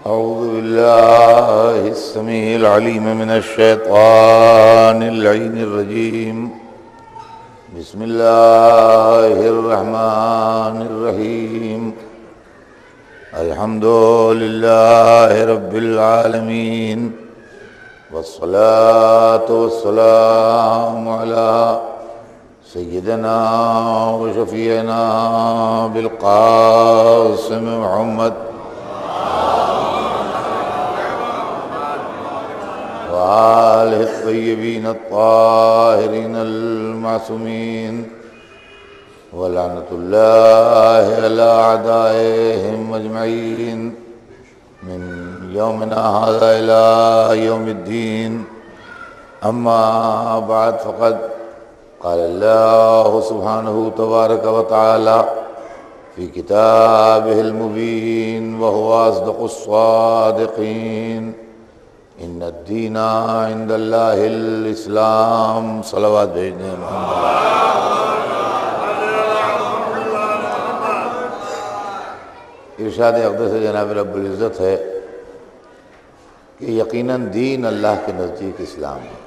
أعوذ بالله السميع العليم من الشيطان اللعين الرجيم. بسم الله الرحمن الرحيم. الحمد لله رب العالمين، والصلاة والسلام على سيدنا وشفيعنا بالقاسم محمد وآله الطيبين الطاهرين المعصومين، ولعنة الله على أعدائهم أجمعين من يومنا هذا إلى يوم الدين. أما بعد، فقد قال الله سبحانه تبارك وتعالى في كتابه المبين وهو أصدق الصادقين: إن الدين عند الله الإسلام. صلوات بھیجنے محمد. ارشاد اقدس جناب رب العزت ہے کہ یقیناً دین اللہ کے نزدیک اسلام ہے.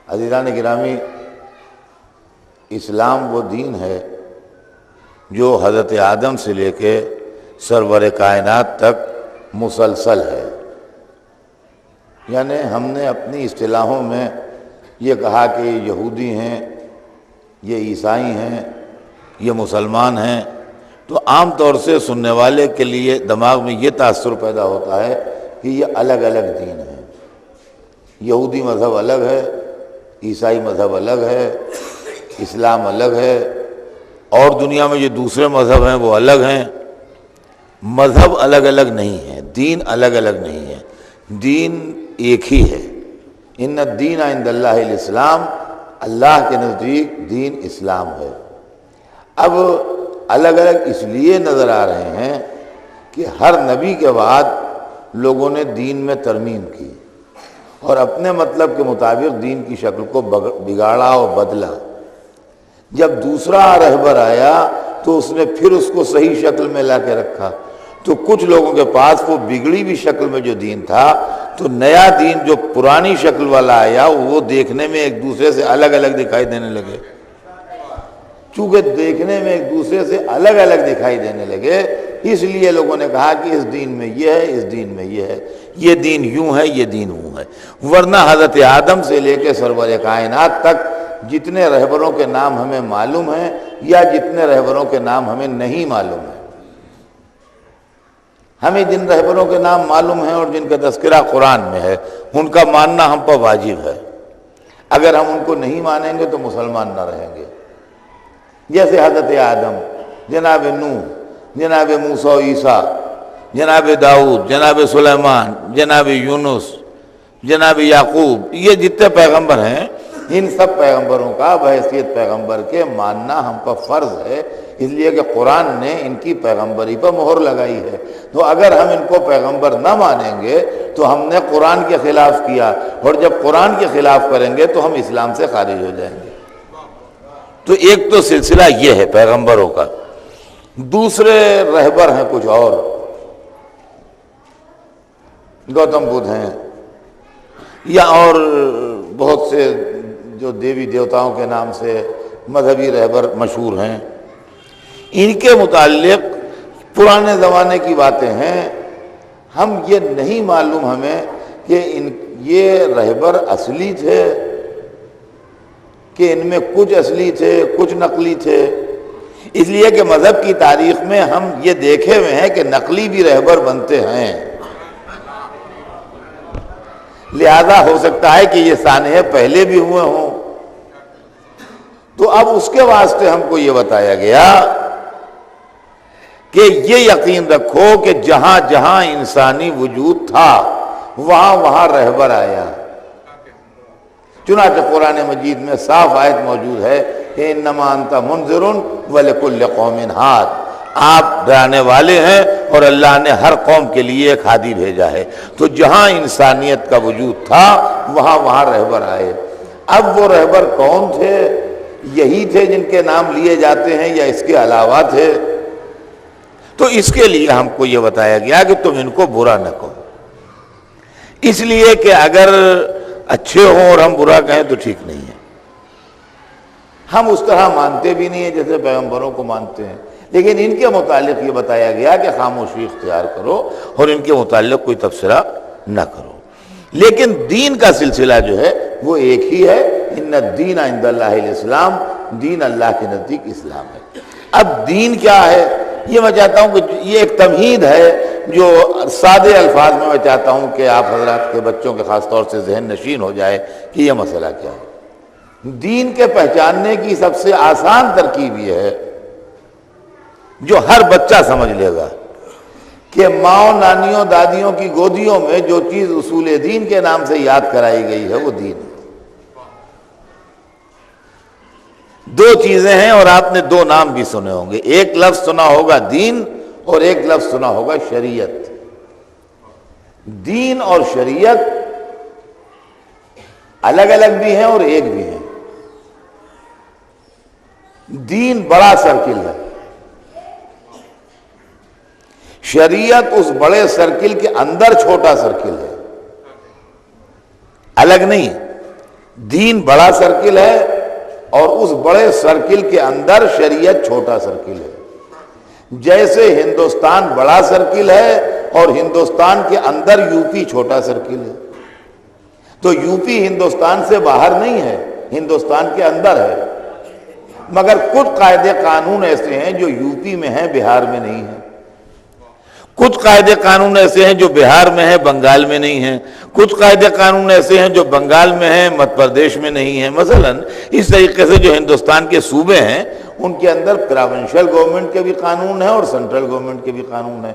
عزیزان گرامی، اسلام وہ دین ہے جو حضرت آدم سے لے کے سرور کائنات تک مسلسل ہے. یعنی ہم نے اپنی اصطلاحوں میں یہ کہا کہ یہ یہودی ہیں، یہ عیسائی ہیں، یہ مسلمان ہیں، تو عام طور سے سننے والے کے لیے دماغ میں یہ تاثر پیدا ہوتا ہے کہ یہ الگ الگ دین ہیں. یہودی مذہب الگ ہے، عیسائی مذہب الگ ہے، اسلام الگ ہے، اور دنیا میں جو دوسرے مذہب ہیں وہ الگ ہیں. مذہب الگ الگ نہیں ہے، دین الگ الگ نہیں ہے، دین ایک ہی ہے. ان الدین عند اللہ الاسلام، اللہ کے نزدیک دین اسلام ہے. اب الگ الگ اس لیے نظر آ رہے ہیں کہ ہر نبی کے بعد لوگوں نے دین میں ترمیم کی اور اپنے مطلب کے مطابق دین کی شکل کو بگاڑا اور بدلا. جب دوسرا رہبر آیا تو اس نے پھر اس کو صحیح شکل میں لا کے رکھا. تو کچھ لوگوں کے پاس وہ بگڑی ہوئی شکل میں جو دین تھا، تو نیا دین جو پرانی شکل والا آیا وہ دیکھنے میں ایک دوسرے سے الگ الگ دکھائی دینے لگے. چونکہ دیکھنے میں ایک دوسرے سے الگ الگ دکھائی دینے لگے، اس لیے لوگوں نے کہا کہ اس دین میں یہ ہے، اس دین میں یہ ہے، یہ دین یوں ہے، یہ دین وہ ہے. ورنہ حضرت آدم سے لے کے سرور کائنات تک جتنے رہبروں کے نام ہمیں معلوم ہیں یا جتنے رہبروں کے نام ہمیں نہیں معلوم ہیں، ہمیں جن رہبروں کے نام معلوم ہیں اور جن کا تذکرہ قرآن میں ہے ان کا ماننا ہم پر واجب ہے. اگر ہم ان کو نہیں مانیں گے تو مسلمان نہ رہیں گے. جیسے حضرت آدم، جناب نوح، جناب موسیٰ و عیسیٰ، جناب داؤد، جناب سلیمان، جناب یونس، جناب یعقوب، یہ جتنے پیغمبر ہیں ان سب پیغمبروں کا بحیثیت پیغمبر کے ماننا ہم پر فرض ہے، اس لیے کہ قرآن نے ان کی پیغمبری پر مہر لگائی ہے. تو اگر ہم ان کو پیغمبر نہ مانیں گے تو ہم نے قرآن کے خلاف کیا، اور جب قرآن کے خلاف کریں گے تو ہم اسلام سے خارج ہو جائیں گے. تو ایک تو سلسلہ یہ ہے پیغمبروں کا. دوسرے رہبر ہیں کچھ اور، گوتم بدھ ہیں یا اور بہت سے جو دیوی دیوتاؤں کے نام سے مذہبی رہبر مشہور ہیں. ان کے متعلق پرانے زمانے کی باتیں ہیں. ہم یہ نہیں معلوم ہمیں کہ یہ رہبر اصلی تھے کہ ان میں کچھ اصلی تھے کچھ نقلی تھے. اس لیے کہ مذہب کی تاریخ میں ہم یہ دیکھے ہوئے ہیں کہ نقلی بھی رہبر بنتے ہیں، لہذا ہو سکتا ہے کہ یہ سانحے پہلے بھی ہوئے ہوں. تو اب اس کے واسطے ہم کو یہ بتایا گیا کہ یہ یقین رکھو کہ جہاں جہاں انسانی وجود تھا وہاں وہاں رہبر آیا. چنانچہ قرآن مجید میں صاف آیت موجود ہے کہ انما انت منذر ولکل قوم ہاد، آپ ڈرانے والے ہیں اور اللہ نے ہر قوم کے لیے ایک ہادی بھیجا ہے. تو جہاں انسانیت کا وجود تھا وہاں وہاں رہبر آئے. اب وہ رہبر کون تھے؟ یہی تھے جن کے نام لیے جاتے ہیں یا اس کے علاوہ تھے؟ تو اس کے لیے ہم کو یہ بتایا گیا کہ تم ان کو برا نہ کہو، اس لیے کہ اگر اچھے ہوں اور ہم برا کہیں تو ٹھیک نہیں ہے۔ ہم اس طرح مانتے بھی نہیں ہیں جیسے پیغمبروں کو مانتے ہیں، لیکن ان کے متعلق یہ بتایا گیا کہ خاموشی اختیار کرو اور ان کے متعلق کوئی تبصرہ نہ کرو۔ لیکن دین کا سلسلہ جو ہے وہ ایک ہی ہے، ان الدین عند اللہ الاسلام، دین اللہ کے نزدیک اسلام ہے۔ اب دین کیا ہے یہ میں چاہتا ہوں کہ یہ ایک تمہید ہے جو سادے الفاظ میں چاہتا ہوں کہ آپ حضرات کے بچوں کے خاص طور سے ذہن نشین ہو جائے کہ یہ مسئلہ کیا ہے۔ دین کے پہچاننے کی سب سے آسان ترکیب یہ ہے جو ہر بچہ سمجھ لے گا کہ ماؤں، نانیوں، دادیوں کی گودیوں میں جو چیز اصول دین کے نام سے یاد کرائی گئی ہے وہ دین ہے۔ دو چیزیں ہیں اور آپ نے دو نام بھی سنے ہوں گے، ایک لفظ سنا ہوگا دین اور ایک لفظ سنا ہوگا شریعت۔ دین اور شریعت الگ الگ بھی ہیں اور ایک بھی ہیں۔ دین بڑا سرکل ہے، شریعت اس بڑے سرکل کے اندر چھوٹا سرکل ہے، الگ نہیں۔ دین بڑا سرکل ہے اور اس بڑے سرکل کے اندر شریعت چھوٹا سرکل ہے۔ جیسے ہندوستان بڑا سرکل ہے اور ہندوستان کے اندر یوپی چھوٹا سرکل ہے، تو یوپی ہندوستان سے باہر نہیں ہے، ہندوستان کے اندر ہے، مگر کچھ قاعدے قانون ایسے ہیں جو یوپی میں ہیں، بہار میں نہیں ہیں۔ کچھ قاعدے قانون ایسے ہیں جو بہار میں ہیں، بنگال میں نہیں ہیں۔ کچھ قاعدے قانون ایسے ہیں جو بنگال میں ہیں، مدھیہ پردیش میں نہیں ہیں۔ مثلا اس طریقے سے جو ہندوستان کے صوبے ہیں ان کے اندر پروونشل گورنمنٹ کے بھی قانون ہیں اور سینٹرل گورنمنٹ کے بھی قانون ہیں۔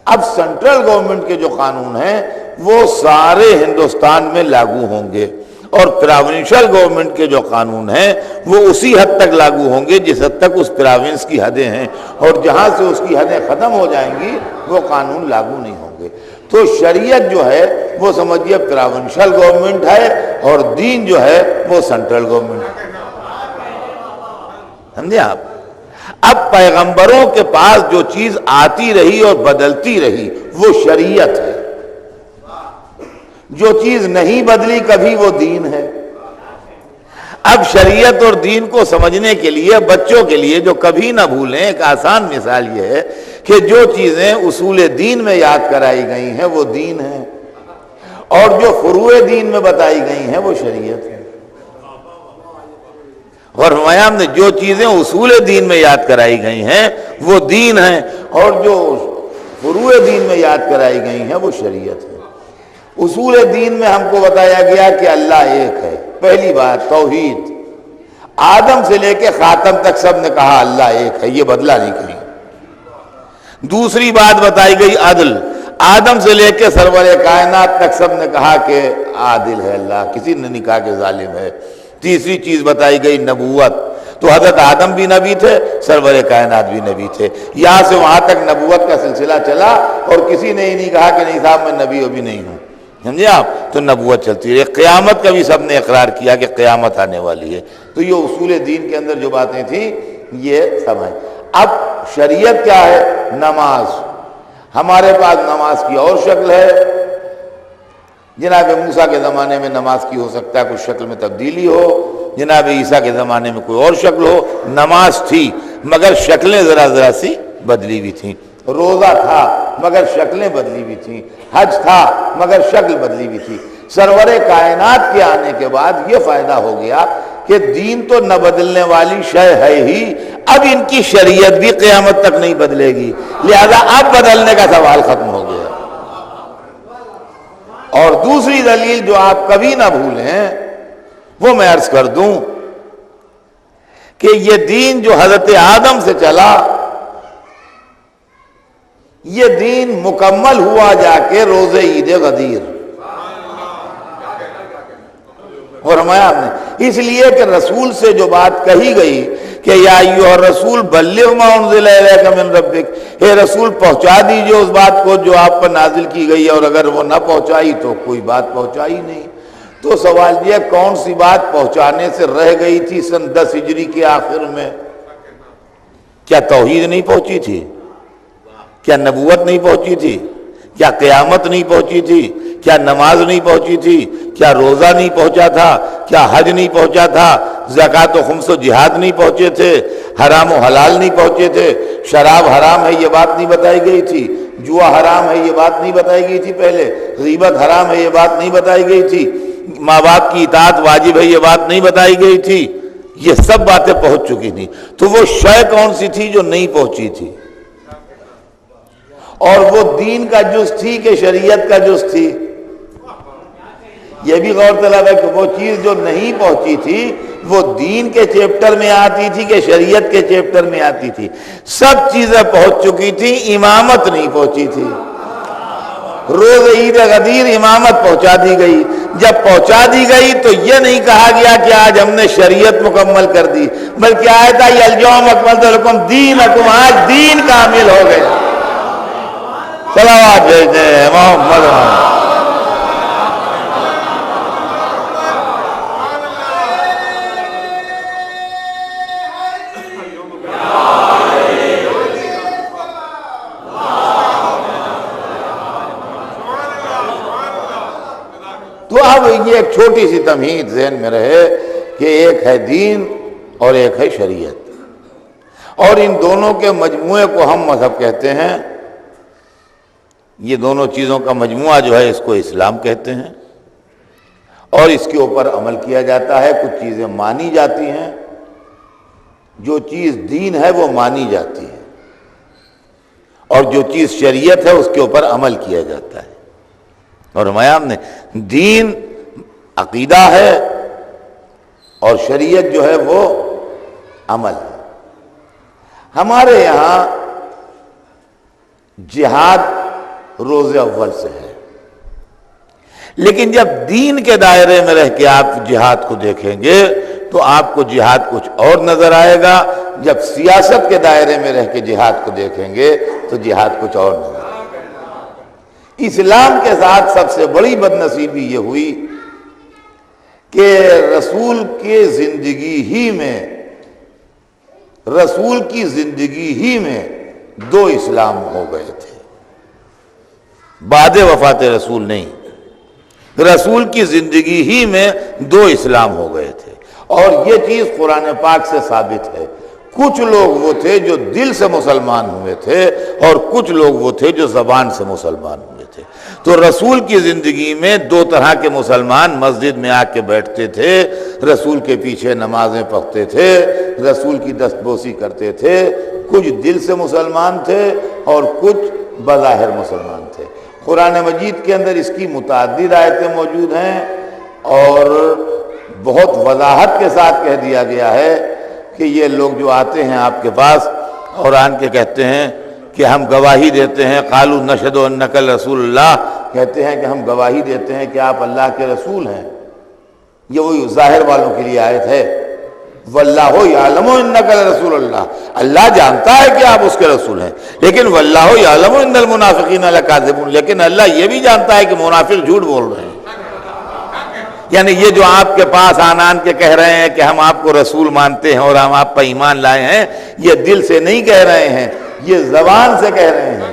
اب سینٹرل گورنمنٹ کے جو قانون ہیں وہ سارے ہندوستان میں لاگو ہوں گے، اور پروونشل گورنمنٹ کے جو قانون ہیں وہ اسی حد تک لاگو ہوں گے جس حد تک اس پروونس کی حدیں ہیں، اور جہاں سے اس کی حدیں ختم ہو جائیں گی وہ قانون لاگو نہیں ہوں گے۔ تو شریعت جو ہے وہ سمجھیے پروونشل گورنمنٹ ہے اور دین جو ہے وہ سینٹرل گورنمنٹ ہے۔ سمجھے آپ؟ اب پیغمبروں کے پاس جو چیز آتی رہی اور بدلتی رہی وہ شریعت ہے، جو چیز نہیں بدلی کبھی وہ دین ہے۔ اب شریعت اور دین کو سمجھنے کے لیے بچوں کے لیے جو کبھی نہ بھولیں، ایک آسان مثال یہ ہے کہ جو چیزیں اصول دین میں یاد کرائی گئی ہیں وہ دین ہے، اور جو فروع دین میں بتائی گئی ہیں وہ شریعت ہے۔ اور ہمایوں نے جو چیزیں اصول دین میں یاد کرائی گئی ہیں وہ دین ہیں، اور جو فروع دین میں یاد کرائی گئی ہیں وہ شریعت ہے۔ اصول دین میں ہم کو بتایا گیا کہ اللہ ایک ہے، پہلی بات توحید، آدم سے لے کے خاتم تک سب نے کہا اللہ ایک ہے، یہ بدلا نہیں کہیں۔ دوسری بات بتائی گئی عدل، آدم سے لے کے سرور کائنات تک سب نے کہا کہ عادل ہے اللہ، کسی نے نہیں کہا کہ ظالم ہے۔ تیسری چیز بتائی گئی نبوت، تو حضرت آدم بھی نبی تھے، سرور کائنات بھی نبی تھے، یہاں سے وہاں تک نبوت کا سلسلہ چلا، اور کسی نے ہی نہیں کہا کہ نہیں صاحب میں نبی بھی نہیں ہوں۔ سمجھے آپ؟ تو نبوت چلتی رہی، قیامت کا بھی سب نے اقرار کیا کہ قیامت آنے والی ہے۔ تو یہ اصول دین کے اندر جو باتیں تھیں یہ سب ہیں۔ اب شریعت کیا ہے؟ نماز۔ ہمارے پاس نماز کی اور شکل ہے، جناب موسیٰ کے زمانے میں نماز کی ہو سکتا ہے کچھ شکل میں تبدیلی ہو، جناب عیسیٰ کے زمانے میں کوئی اور شکل ہو۔ نماز تھی مگر شکلیں ذرا سی بدلی بھی تھیں، روزہ تھا مگر شکلیں بدلی بھی تھیں، حج تھا مگر شکل بدلی بھی تھی۔ سرور کائنات کے آنے کے بعد یہ فائدہ ہو گیا کہ دین تو نہ بدلنے والی شے ہے ہی، اب ان کی شریعت بھی قیامت تک نہیں بدلے گی، لہذا اب بدلنے کا سوال ختم ہو گیا۔ اور دوسری دلیل جو آپ کبھی نہ بھولیں وہ میں عرض کر دوں کہ یہ دین جو حضرت آدم سے چلا یہ دین مکمل ہوا جا کے روز عید غدیر، اور ہمارا نے اس لیے کہ رسول سے جو بات کہی گئی کہ یا ایھا الرسول بلغ ما انزل الیک من ربک، اے رسول پہنچا دیجئے اس بات کو جو آپ پر نازل کی گئی ہے، اور اگر وہ نہ پہنچائی تو کوئی بات پہنچائی نہیں۔ تو سوال یہ کون سی بات پہنچانے سے رہ گئی تھی سن 10 ہجری کے آخر میں؟ کیا توحید نہیں پہنچی تھی؟ کیا نبوت نہیں پہنچی تھی؟ کیا قیامت نہیں پہنچی تھی؟ کیا نماز نہیں پہنچی تھی؟ کیا روزہ نہیں پہنچا تھا؟ کیا حج نہیں پہنچا تھا؟ زکوٰۃ و خمس و جہاد نہیں پہنچے تھے؟ حرام و حلال نہیں پہنچے تھے؟ شراب حرام ہے یہ بات نہیں بتائی گئی تھی؟ جوا حرام ہے یہ بات نہیں بتائی گئی تھی؟ پہلے غیبت حرام ہے یہ بات نہیں بتائی گئی تھی؟ ماں باپ کی اطاعت واجب ہے یہ بات نہیں بتائی گئی تھی؟ یہ سب باتیں پہنچ چکی تھیں. تو وہ شے کون سی تھی جو نہیں پہنچی تھی؟ اور وہ دین کا جز تھی کہ شریعت کا جز تھی؟ یہ بھی غور طلب ہے کہ وہ چیز جو نہیں پہنچی تھی وہ دین کے چیپٹر میں آتی تھی کہ شریعت کے چیپٹر میں آتی تھی؟ سب چیزیں پہنچ چکی تھی، امامت نہیں پہنچی تھی. روز عید غدیر امامت پہنچا دی گئی. جب پہنچا دی گئی تو یہ نہیں کہا گیا کہ آج ہم نے شریعت مکمل کر دی، بلکہ آیا تھا الیوم اکملت لکم دینکم، آج دین کامل ہو گئے. صلوات بھیجتے ہیں محمد. تو اب یہ ایک چھوٹی سی تمہید ذہن میں رہے کہ ایک ہے دین اور ایک ہے شریعت، اور ان دونوں کے مجموعے کو ہم مذہب کہتے ہیں. یہ دونوں چیزوں کا مجموعہ جو ہے اس کو اسلام کہتے ہیں، اور اس کے اوپر عمل کیا جاتا ہے. کچھ چیزیں مانی جاتی ہیں، جو چیز دین ہے وہ مانی جاتی ہے، اور جو چیز شریعت ہے اس کے اوپر عمل کیا جاتا ہے. اور ہم نے دین عقیدہ ہے اور شریعت جو ہے وہ عمل ہے. ہمارے یہاں جہاد روز اول سے ہے، لیکن جب دین کے دائرے میں رہ کے آپ جہاد کو دیکھیں گے تو آپ کو جہاد کچھ اور نظر آئے گا. جب سیاست کے دائرے میں رہ کے جہاد کو دیکھیں گے تو جہاد کچھ اور نظر آئے گا. اسلام کے ساتھ سب سے بڑی بدنصیبی یہ ہوئی کہ رسول کی زندگی ہی میں دو اسلام ہو گئے تھے. بعد وفات رسول نہیں، رسول کی زندگی ہی میں دو اسلام ہو گئے تھے. اور یہ چیز قرآن پاک سے ثابت ہے. کچھ لوگ وہ تھے جو دل سے مسلمان ہوئے تھے، اور کچھ لوگ وہ تھے جو زبان سے مسلمان ہوئے تھے. تو رسول کی زندگی میں دو طرح کے مسلمان مسجد میں آ کے بیٹھتے تھے، رسول کے پیچھے نمازیں پڑھتے تھے، رسول کی دستبوسی کرتے تھے. کچھ دل سے مسلمان تھے اور کچھ بظاہر مسلمان تھے. قرآن مجید کے اندر اس کی متعدد آیتیں موجود ہیں، اور بہت وضاحت کے ساتھ کہہ دیا گیا ہے کہ یہ لوگ جو آتے ہیں آپ کے پاس اور آن کے کہتے ہیں کہ ہم گواہی دیتے ہیں، قالوا نشہد انک رسول اللہ، کہتے ہیں کہ ہم گواہی دیتے ہیں کہ آپ اللہ کے رسول ہیں. یہ وہی ظاہر والوں کے لیے آیت ہے، واللہ یعلم انک رسول اللہ، اللہ جانتا ہے کہ آپ اس کے رسول ہیں. لیکن واللہ یعلم ان المنافقین لکاذبون، لیکن اللہ یہ بھی جانتا ہے کہ منافق جھوٹ بول رہے ہیں. یعنی یہ جو آپ کے پاس آن کے کہہ رہے ہیں کہ ہم آپ کو رسول مانتے ہیں اور ہم آپ پر ایمان لائے ہیں، یہ دل سے نہیں کہہ رہے ہیں، یہ زبان سے کہہ رہے ہیں.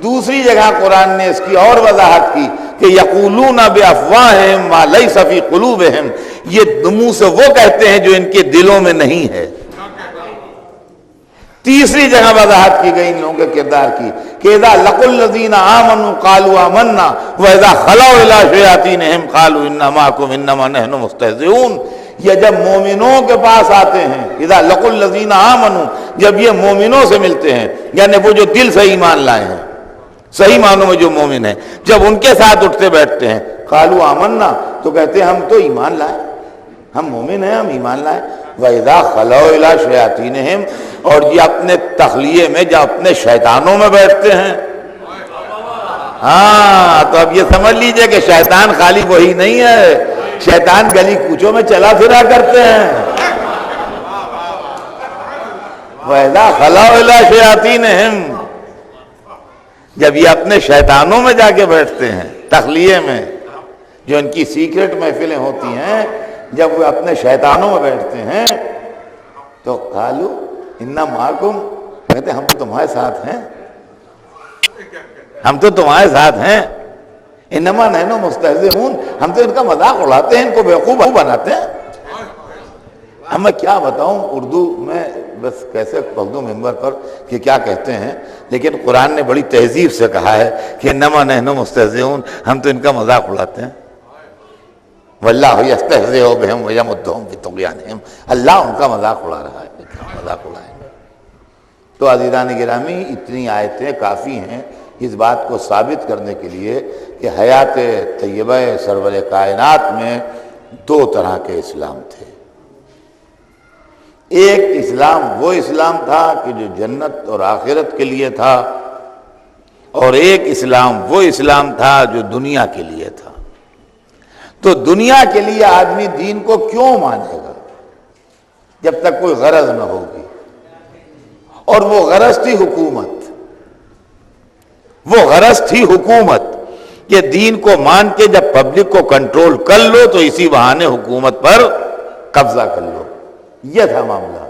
دوسری جگہ قرآن نے اس کی اور وضاحت کی کہ یقولون بافواہہم ما لیس فی قلوبہم، یہ منہ سے وہ کہتے ہیں جو ان کے دلوں میں نہیں ہے. تیسری جگہ وضاحت کی گئی ان لوگوں کے کردار کی کہ اذا لقوا الذین آمنوا قالوا آمنا واذا خلوا الی شیاطینہم قالوا انا معکم انما نحن مستہزئون. یہ جب مومنوں کے پاس آتے ہیں، اذا لقوا الذین آمنوا، جب یہ مومنوں سے ملتے ہیں، یعنی وہ جو دل سے ایمان لائے ہیں، صحیح معنوں میں جو مومن ہیں، جب ان کے ساتھ اٹھتے بیٹھتے ہیں قالوا آمنا، تو کہتے ہیں ہم تو ایمان لائے، ہم مومن ہیں، ہم ایمان لائے. وَإِذَا خَلَوْا إِلَىٰ شَيَاطِينِهِمْ، اور یہ اپنے تخلیے میں جب اپنے شیطانوں میں بیٹھتے ہیں. ہاں تو اب یہ سمجھ لیجئے کہ شیطان خالی وہی نہیں ہے، شیطان گلی کوچوں میں چلا پھرا کرتے ہیں. وَإِذَا خَلَوْا إِلَىٰ شَيَاطِينِهِمْ، جب یہ اپنے شیطانوں میں جا کے بیٹھتے ہیں، تخلیے میں جو ان کی سیکرٹ محفلیں ہوتی ہیں، جب وہ اپنے شیطانوں میں بیٹھتے ہیں تو قالوا انا معکم، کہتے ہیں ہم تو تمہارے ساتھ ہیں. ہم تو تمہارے ساتھ ہیں، انما نحن مستہزئون، ہم تو ان کا مذاق اڑاتے ہیں، ان کو بیوقوف بناتے ہیں۔ اب میں کیا بتاؤں اردو میں، بس کیسے پڑھ دوں ممبر پر کہ کیا کہتے ہیں، لیکن قرآن نے بڑی تہذیب سے کہا ہے کہ انما نحن مستہزئون، ہم تو ان کا مذاق اڑاتے ہیں۔ واللہ یستہزئ بہم ویمدھم فی طغیانہم، اللہ ان کا مذاق اڑا رہا ہے، مذاق اڑائیں گے۔ تو عزیزان گرامی، اتنی آیتیں کافی ہیں اس بات کو ثابت کرنے کے لیے کہ حیات طیبہ سرور کائنات میں دو طرح کے اسلام تھے۔ ایک اسلام وہ اسلام تھا کہ جو جنت اور آخرت کے لیے تھا، اور ایک اسلام وہ اسلام تھا جو دنیا کے لیے تھا۔ تو دنیا کے لیے آدمی دین کو کیوں مانے گا جب تک کوئی غرض نہ ہوگی، اور وہ غرض تھی حکومت، وہ غرض تھی حکومت کہ دین کو مان کے جب پبلک کو کنٹرول کر لو تو اسی بہانے حکومت پر قبضہ کر لو، یہ تھا معاملہ،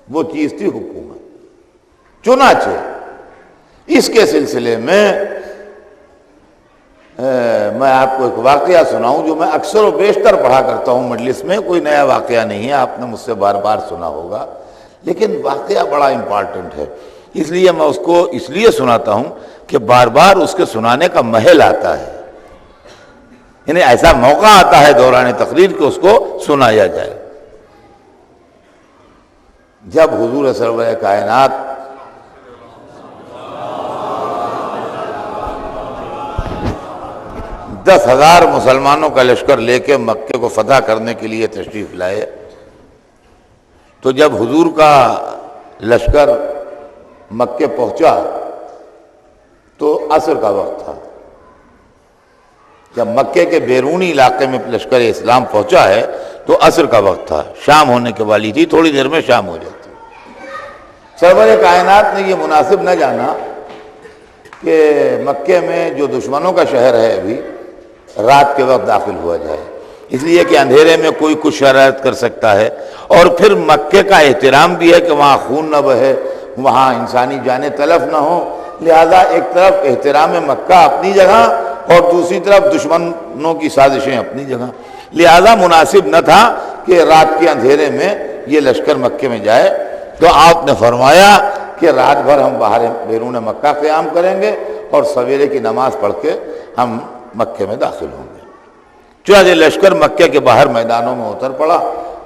وہ چیز تھی حکومت۔ چنانچہ اس کے سلسلے میں میں آپ کو ایک واقعہ سناؤں جو میں اکثر و بیشتر پڑھا کرتا ہوں مجلس میں، کوئی نیا واقعہ نہیں ہے، آپ نے مجھ سے بار بار سنا ہوگا، لیکن واقعہ بڑا امپارٹنٹ ہے، اس لیے میں اس کو اس لیے سناتا ہوں کہ بار بار اس کے سنانے کا محل آتا ہے، یعنی ایسا موقع آتا ہے دوران تقریر کہ اس کو سنایا جائے۔ جب حضور سرور کائنات دس ہزار مسلمانوں کا لشکر لے کے مکے کو فتح کرنے کے لیے تشریف لائے، تو جب حضور کا لشکر مکے پہنچا تو عصر کا وقت تھا۔ جب مکے کے بیرونی علاقے میں لشکر اسلام پہنچا ہے تو عصر کا وقت تھا، شام ہونے کے والی تھی، تھوڑی دیر میں شام ہو جاتی۔ سرور کائنات نے یہ مناسب نہ جانا کہ مکے میں جو دشمنوں کا شہر ہے ابھی رات کے وقت داخل ہوا جائے، اس لیے کہ اندھیرے میں کوئی کچھ شرارت کر سکتا ہے، اور پھر مکے کا احترام بھی ہے کہ وہاں خون نہ بہے، وہاں انسانی جانیں تلف نہ ہو، لہذا ایک طرف احترام مکہ اپنی جگہ اور دوسری طرف دشمنوں کی سازشیں اپنی جگہ، لہذا مناسب نہ تھا کہ رات کے اندھیرے میں یہ لشکر مکے میں جائے۔ تو آپ نے فرمایا کہ رات بھر ہم باہر بیرون مکہ قیام کریں گے اور سویرے کی نماز پڑھ کے ہم مکے میں داخل ہوں گے۔ چنانچہ لشکر مکے کے باہر میدانوں میں اتر پڑا،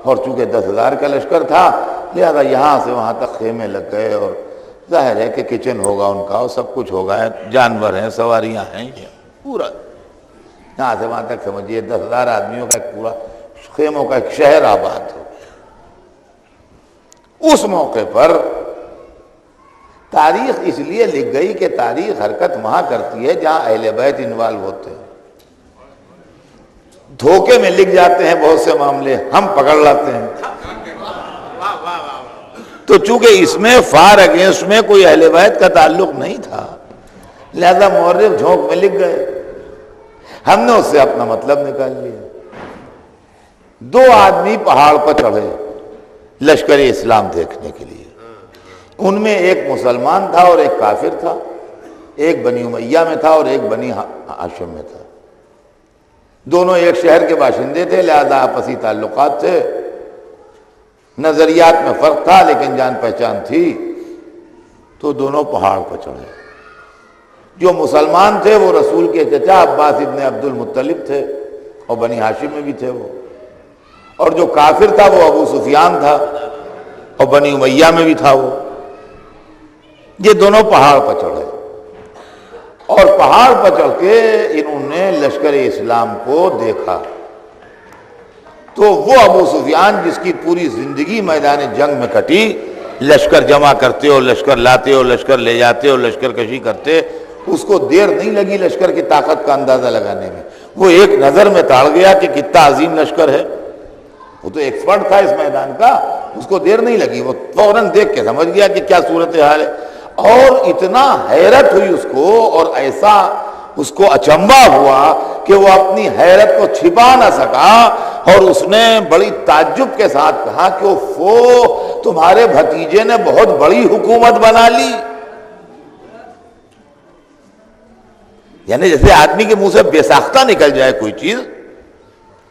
اور چونکہ 10,000 کا لشکر تھا لہذا یہاں سے وہاں تک خیمے لگ گئے، اور ظاہر ہے کہ کچن ہوگا ان کا اور سب کچھ ہوگا، جانور ہیں، سواریاں ہیں، یہ پورا یہاں سے وہاں تک سمجھیے 10,000 آدمیوں کا ایک پورا خیموں کا ایک شہر آباد ہو۔ اس موقع پر تاریخ اس لیے لکھ گئی کہ تاریخ حرکت وہاں کرتی ہے جہاں اہل بیت انوالو ہوتے ہیں، دھوکے میں لکھ جاتے ہیں بہت سے معاملے، ہم پکڑ لاتے ہیں۔ تو چونکہ اس میں فار اگینسٹ میں کوئی اہل بیت کا تعلق نہیں تھا لہذا مورخ جھونک میں لکھ گئے، ہم نے اس سے اپنا مطلب نکال لیا۔ 2 آدمی پہاڑ پر چڑھے لشکر اسلام دیکھنے کے لیے، ان میں ایک مسلمان تھا اور ایک کافر تھا، ایک بنی امیہ میں تھا اور ایک بنی ہاشم میں تھا، دونوں ایک شہر کے باشندے تھے لہذا آپسی تعلقات تھے، نظریات میں فرق تھا لیکن جان پہچان تھی۔ تو دونوں پہاڑ پر چڑھے، جو مسلمان تھے وہ رسول کے چچا عباس ابن عبد المطلب تھے اور بنی ہاشم میں بھی تھے وہ، اور جو کافر تھا وہ ابو سفیان تھا اور بنی امیہ میں بھی تھا وہ۔ یہ دونوں پہاڑ پر چڑھے اور پہاڑ پر چڑھ کے انہوں نے لشکر اسلام کو دیکھا، تو وہ ابو سفیان جس کی پوری زندگی میدان جنگ میں کٹی، لشکر جمع کرتے اور لشکر لاتے اور لشکر لے جاتے اور لشکر کشی کرتے، اس کو دیر نہیں لگی لشکر کی طاقت کا اندازہ لگانے میں، وہ ایک نظر میں تاڑ گیا کہ کتنا عظیم لشکر ہے، وہ تو ایکسپرٹ تھا اس میدان کا، اس کو دیر نہیں لگی، وہ فوراً دیکھ کے سمجھ گیا کہ کیا صورتحال ہے، اور اتنا حیرت ہوئی اس کو اور ایسا اس کو اچنبھا ہوا کہ وہ اپنی حیرت کو چھپا نہ سکا، اور اس نے بڑی تعجب کے ساتھ کہا کہ تمہارے بھتیجے نے بہت بڑی حکومت بنا لی۔ یعنی جیسے آدمی کے منہ سے بے ساختہ نکل جائے کوئی چیز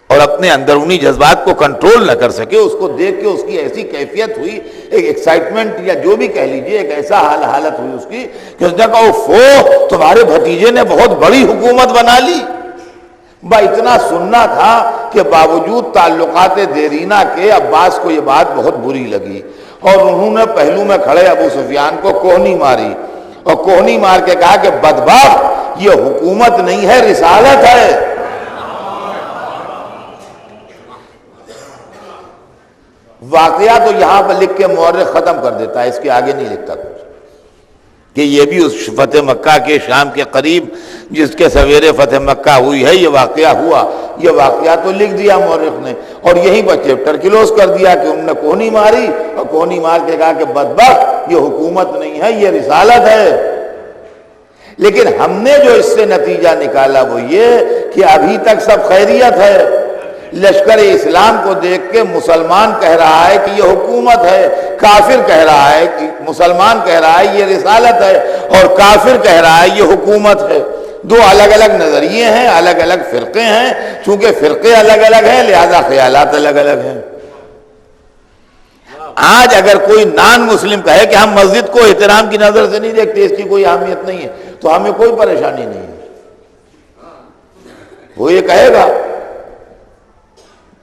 اور اپنے اندرونی جذبات کو کنٹرول نہ کر سکے، اس کو دیکھ کے اس کی ایسی کیفیت ہوئی، ایک ایکسائٹمنٹ یا جو بھی کہہ لیجئے، ایک ایسا حالت ہوئی اس کی کہ اس نے کہا اوفو تمہارے بھتیجے نے بہت بڑی حکومت بنا لی۔ اتنا سننا تھا کہ باوجود تعلقات دیرینہ کے عباس کو یہ بات بہت بری لگی، اور انہوں نے پہلو میں کھڑے ابو سفیان کو کوہنی ماری، اور کوہنی مار کے کہا کہ بدبخت، یہ حکومت نہیں ہے، رسالت ہے۔ واقعہ تو یہاں پر لکھ کے مورخ ختم کر دیتا ہے، اس کے آگے نہیں لکھتا کچھ، کہ یہ بھی اس فتح مکہ کے شام کے قریب جس کے سویرے فتح مکہ ہوئی ہے یہ واقعہ ہوا۔ یہ واقعہ تو لکھ دیا مورخ نے، اور یہیں پر چیپٹر کلوز کر دیا کہ انہوں نے کوہنی ماری، اور کوہنی مار کے کہا کہ بدبخت، یہ حکومت نہیں ہے، یہ رسالت ہے۔ لیکن ہم نے جو اس سے نتیجہ نکالا وہ یہ کہ ابھی تک سب خیریت ہے۔ لشکر اسلام کو دیکھ کے مسلمان کہہ رہا ہے کہ یہ حکومت ہے، کافر کہہ رہا ہے کہ مسلمان کہہ رہا ہے یہ رسالت ہے، اور کافر کہہ رہا ہے یہ حکومت ہے۔ دو الگ الگ نظریے ہیں، الگ الگ فرقے ہیں، چونکہ فرقے الگ الگ ہیں لہذا خیالات الگ الگ ہیں۔ آج اگر کوئی نان مسلم کہے کہ ہم مسجد کو احترام کی نظر سے نہیں دیکھتے، اس کی کوئی اہمیت نہیں ہے، تو ہمیں کوئی پریشانی نہیں ہے، وہ یہ کہے گا،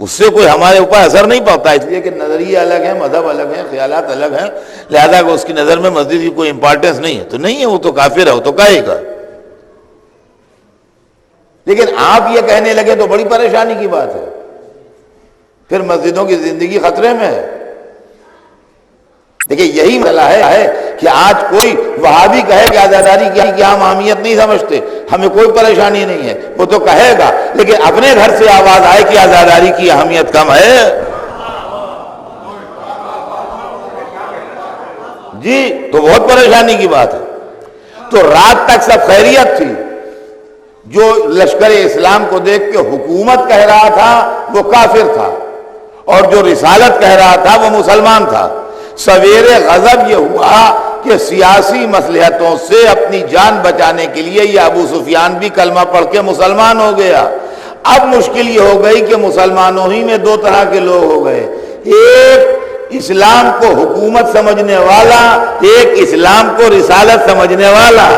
اس سے کوئی ہمارے اوپر اثر نہیں پڑتا، اس لیے کہ نظریے الگ ہیں، مذہب الگ ہیں، خیالات الگ ہیں، لہذا اس کی نظر میں مسجد کی کوئی امپورٹنس نہیں ہے، تو نہیں ہے، وہ تو کافر ہے، وہ تو کہے گا۔ لیکن آپ یہ کہنے لگے تو بڑی پریشانی کی بات ہے، پھر مسجدوں کی زندگی خطرے میں ہے۔ دیکھیں یہی مسئلہ ہے کہ آج کوئی وہابی کہے کہ آزاداری کی ہم اہمیت نہیں سمجھتے، ہمیں کوئی پریشانی نہیں ہے، وہ تو کہے گا، لیکن اپنے گھر سے آواز آئے کہ آزاداری کی اہمیت کم ہے، جی تو بہت پریشانی کی بات ہے۔ تو رات تک سب خیریت تھی، جو لشکر اسلام کو دیکھ کے حکومت کہہ رہا تھا وہ کافر تھا، اور جو رسالت کہہ رہا تھا وہ مسلمان تھا۔ سویرے غضب یہ ہوا کہ سیاسی مصلحتوں سے اپنی جان بچانے کے لیے یہ ابو سفیان بھی کلمہ پڑھ کے مسلمان ہو گیا۔ اب مشکل یہ ہو گئی کہ مسلمانوں ہی میں دو طرح کے لوگ ہو گئے، ایک اسلام کو حکومت سمجھنے والا، ایک اسلام کو رسالت سمجھنے والا۔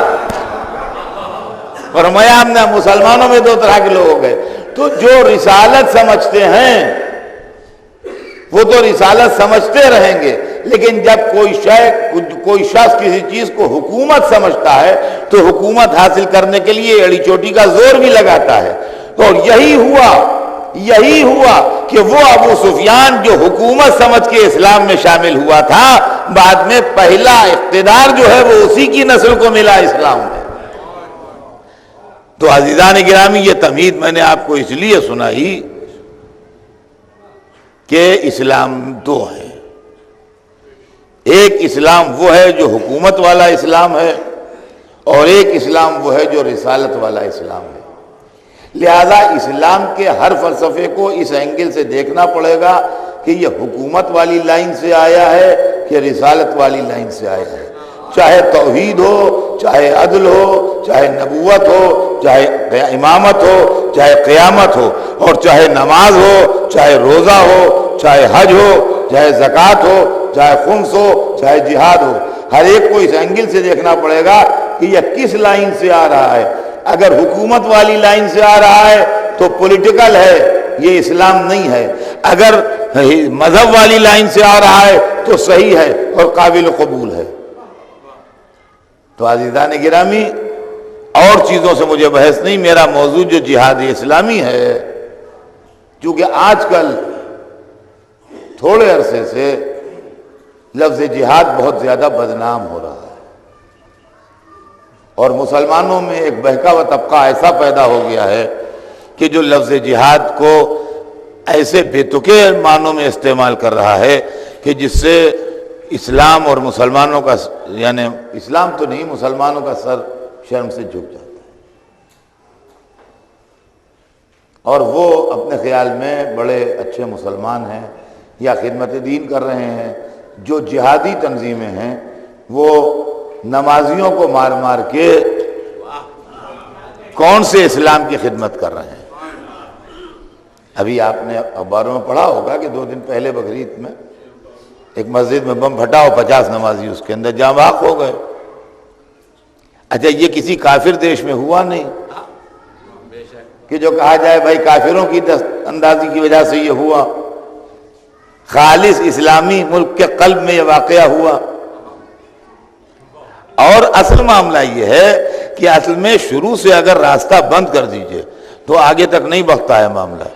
فرمایا ہم نے مسلمانوں میں دو طرح کے لوگ ہو گئے، تو جو رسالت سمجھتے ہیں وہ تو رسالت سمجھتے رہیں گے، لیکن جب کوئی شخص کسی چیز کو حکومت سمجھتا ہے تو حکومت حاصل کرنے کے لیے ایڑی چوٹی کا زور بھی لگاتا ہے۔ اور یہی ہوا کہ وہ ابو سفیان جو حکومت سمجھ کے اسلام میں شامل ہوا تھا، بعد میں پہلا اقتدار جو ہے وہ اسی کی نسل کو ملا اسلام میں۔ تو عزیزان گرامی یہ تمہید میں نے آپ کو اس لیے سنائی کہ اسلام دو ہے، ایک اسلام وہ ہے جو حکومت والا اسلام ہے، اور ایک اسلام وہ ہے جو رسالت والا اسلام ہے۔ لہذا اسلام کے ہر فلسفے کو اس اینگل سے دیکھنا پڑے گا کہ یہ حکومت والی لائن سے آیا ہے کہ رسالت والی لائن سے آیا ہے، چاہے توحید ہو، چاہے عدل ہو، چاہے نبوت ہو، چاہے امامت ہو، چاہے قیامت ہو، اور چاہے نماز ہو، چاہے روزہ ہو، چاہے حج ہو، چاہے زکوٰۃ ہو، چاہے خمس ہو، چاہے جہاد ہو، ہر ایک کو اس اینگل سے دیکھنا پڑے گا کہ یہ کس لائن سے آ رہا ہے۔ اگر حکومت والی لائن سے آ رہا ہے تو پولیٹیکل ہے، یہ اسلام نہیں ہے، اگر مذہب والی لائن سے آ رہا ہے تو صحیح ہے اور قابل قبول ہے۔ تو عزیزان گرامی اور چیزوں سے مجھے بحث نہیں، میرا موضوع جو جہاد اسلامی ہے، چونکہ آج کل تھوڑے عرصے سے لفظ جہاد بہت زیادہ بدنام ہو رہا ہے، اور مسلمانوں میں ایک بہکا ہوا طبقہ ایسا پیدا ہو گیا ہے کہ جو لفظ جہاد کو ایسے بے تکے معنوں میں استعمال کر رہا ہے کہ جس سے اسلام اور مسلمانوں کا، یعنی اسلام تو نہیں، مسلمانوں کا سر شرم سے جھک جاتا ہے، اور وہ اپنے خیال میں بڑے اچھے مسلمان ہیں یا خدمت دین کر رہے ہیں۔ جو جہادی تنظیمیں ہیں وہ نمازیوں کو مار مار کے کون سے اسلام کی خدمت کر رہے ہیں؟ ابھی آپ نے اخباروں میں پڑھا ہوگا کہ 2 دن پہلے بقرعید میں ایک مسجد میں بم پھٹا اور 50 نمازی اس کے اندر جاں بحق ہو گئے۔ اچھا، یہ کسی کافر دیش میں ہوا نہیں کہ جو کہا جائے بھائی کافروں کی دست اندازی کی وجہ سے یہ ہوا، خالص اسلامی ملک کے قلب میں یہ واقعہ ہوا۔ اور اصل معاملہ یہ ہے کہ اصل میں شروع سے اگر راستہ بند کر دیجئے تو آگے تک نہیں بڑھتا ہے معاملہ،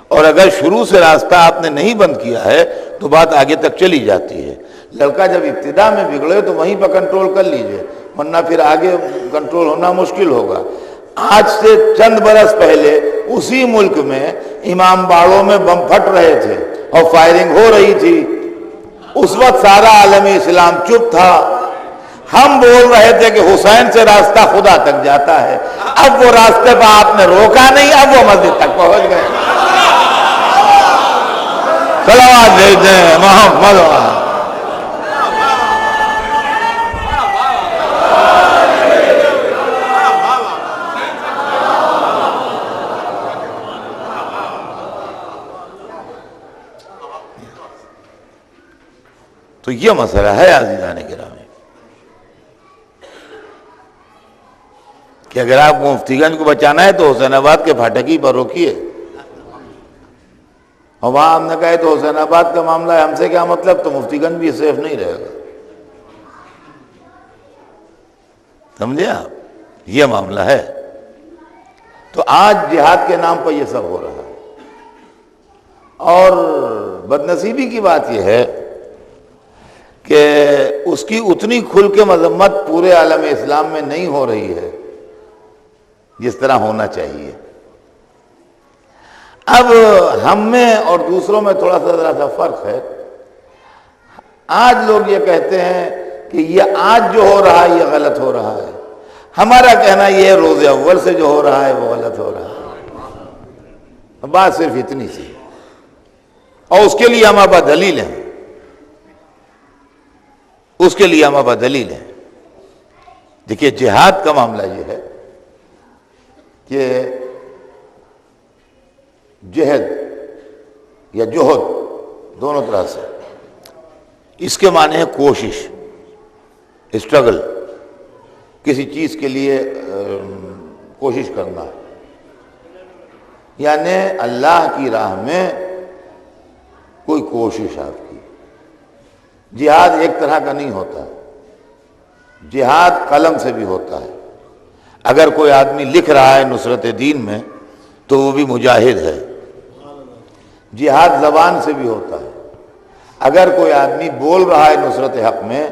اور اگر شروع سے راستہ آپ نے نہیں بند کیا ہے تو بات آگے تک چلی جاتی ہے۔ لڑکا جب ابتدا میں بگڑے تو وہیں پر کنٹرول کر لیجئے، ورنہ پھر آگے کنٹرول ہونا مشکل ہوگا۔ آج سے چند برس پہلے اسی ملک میں امام باڑوں میں بم پھٹ رہے تھے اور فائرنگ ہو رہی تھی، اس وقت سارا عالم اسلام چپ تھا۔ ہم بول رہے تھے کہ حسین سے راستہ خدا تک جاتا ہے، اب وہ راستے پہ آپ نے روکا نہیں، اب وہ مسجد تک پہنچ گئے۔ صلوات بھیج دیں محمد۔ تو یہ مسئلہ ہے عزیزان گرامی کہ اگر آپ کو مفتی گنج کو بچانا ہے تو حسین آباد کے پھاٹکی پر روکیے، اور وہاں ہم نے کہا تو حسین آباد کا معاملہ ہے، ہم سے کیا مطلب، تو مفتی گنج بھی سیف نہیں رہے گا۔ سمجھے آپ، یہ معاملہ ہے۔ تو آج جہاد کے نام پر یہ سب ہو رہا ہے، اور بدنصیبی کی بات یہ ہے کہ اس کی اتنی کھل کے مذمت پورے عالم اسلام میں نہیں ہو رہی ہے جس طرح ہونا چاہیے۔ اب ہم میں اور دوسروں میں تھوڑا سا ذرا سا فرق ہے۔ آج لوگ یہ کہتے ہیں کہ یہ آج جو ہو رہا ہے یہ غلط ہو رہا ہے، ہمارا کہنا یہ ہے روز اول سے جو ہو رہا ہے وہ غلط ہو رہا ہے۔ بات صرف اتنی سی، اور اس کے لیے ہمارے پاس دلیل ہیں، اس کے لیے ہمارے پاس دلیل ہے۔ دیکھیے جہاد کا معاملہ یہ ہے کہ جہد یا جوہد دونوں طرح سے، اس کے معنی ہے کوشش، اسٹرگل، کسی چیز کے لیے کوشش کرنا، یعنی اللہ کی راہ میں کوئی کوشش آپ کی۔ جہاد ایک طرح کا نہیں ہوتا، جہاد قلم سے بھی ہوتا ہے۔ اگر کوئی آدمی لکھ رہا ہے نصرت دین میں تو وہ بھی مجاہد ہے۔ جہاد زبان سے بھی ہوتا ہے، اگر کوئی آدمی بول رہا ہے نصرت حق میں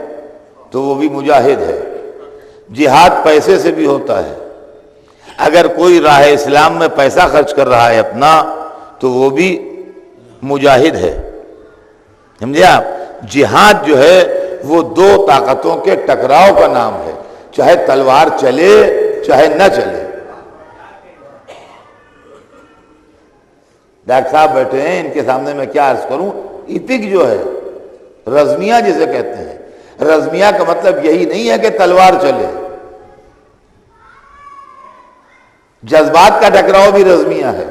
تو وہ بھی مجاہد ہے۔ جہاد پیسے سے بھی ہوتا ہے، اگر کوئی راہ اسلام میں پیسہ خرچ کر رہا ہے اپنا تو وہ بھی مجاہد ہے۔ سمجھے آپ، جہاد جو ہے وہ دو طاقتوں کے ٹکراؤ کا نام ہے، چاہے تلوار چلے چاہے نہ چلے۔ ڈاکٹر صاحب بیٹھے ہیں، ان کے سامنے میں کیا عرض کروں، ایتھک جو ہے، رزمیہ جسے کہتے ہیں، رزمیہ کا مطلب یہی نہیں ہے کہ تلوار چلے، جذبات کا ٹکراؤ بھی رزمیہ ہے۔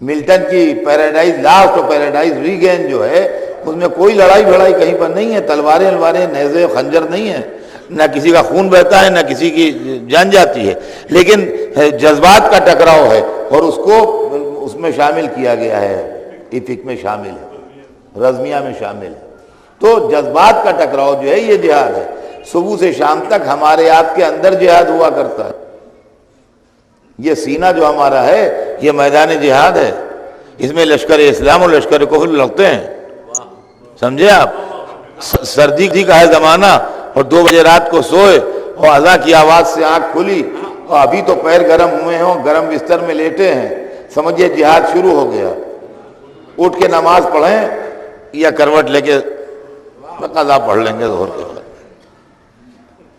ملٹن کی پیراڈائز لاسٹ اور پیراڈائز ریگین جو ہے، اس میں کوئی لڑائی بھڑائی کہیں پر نہیں ہے، تلواریں نیزے خنجر نہیں ہیں، نہ کسی کا خون بہتا ہے نہ کسی کی جان جاتی ہے، لیکن جذبات کا ٹکراؤ ہے، اور اس کو اس میں شامل کیا گیا ہے، ایتھک میں شامل ہے، رزمیہ میں شامل ہے۔ تو جذبات کا ٹکراؤ جو ہے یہ جہاد ہے۔ صبح سے شام تک ہمارے آپ کے اندر جہاد ہوا کرتا ہے۔ یہ سینہ جو ہمارا ہے یہ میدان جہاد ہے، اس میں لشکر اسلام اور لشکر کفر لڑتے ہیں۔ سمجھے آپ، سردی کا ہے زمانہ اور 2 بجے رات کو سوئے اور اذان کی آواز سے آنکھ کھلی اور ابھی تو پیر گرم ہوئے ہوں، گرم بستر میں لیٹے ہیں، سمجھئے جہاد شروع ہو گیا۔ اٹھ کے نماز پڑھیں یا کروٹ لے کے قضا پڑھ لیں گے ظہر کے وقت۔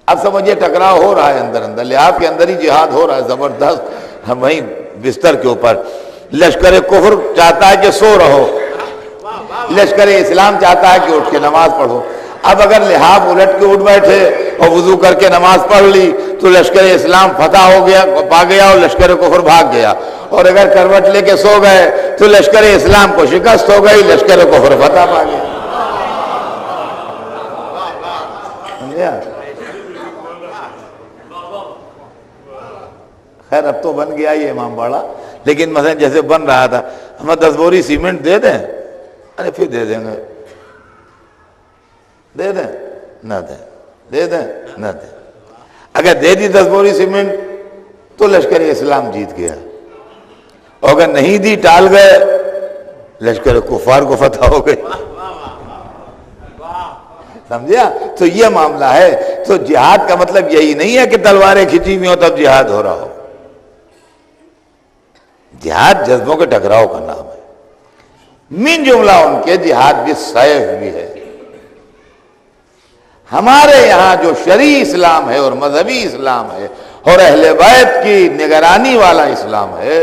اب سمجھئے ٹکراؤ ہو رہا ہے اندر اندر، لحاظ کے اندر ہی جہاد ہو رہا ہے زبردست، ہم وہیں بستر کے اوپر۔ لشکر کفر چاہتا ہے کہ سو رہو، لشکر اسلام چاہتا ہے کہ اٹھ کے نماز پڑھو۔ اب اگر لحاف الٹ کے اٹھ بیٹھے اور وضو کر کے نماز پڑھ لی تو لشکر اسلام فتح ہو گیا، پا گیا، اور لشکر کفر بھاگ گیا، اور اگر کروٹ لے کے سو گئے تو لشکر اسلام کو شکست ہو گئی، لشکر کفر فتح پا گیا۔ خیر اب تو بن گیا یہ امام باڑہ، لیکن مثلا جیسے بن رہا تھا، ہمیں 10 بوری سیمنٹ دے دیں، ارے پھر دے دیں گے، دے دیں نہ دیں، دے دیں نہ دیں۔ اگر دے دی 10 بوری سیمنٹ تو لشکر اسلام جیت گیا، اور اگر نہیں دی ٹال گئے لشکر کفار کو فتح ہو گئی۔ سمجھا؟ تو یہ معاملہ ہے۔ تو جہاد کا مطلب یہی نہیں ہے کہ تلواریں کھینچی ہوئی ہوں تب جہاد ہو رہا ہو، جہاد جذبوں کے ٹکراؤ کا نام ہے۔ من جملہ ان کے جہاد بھی سیف بھی ہے۔ ہمارے یہاں جو شرعی اسلام ہے اور مذہبی اسلام ہے اور اہل بیت کی نگرانی والا اسلام ہے،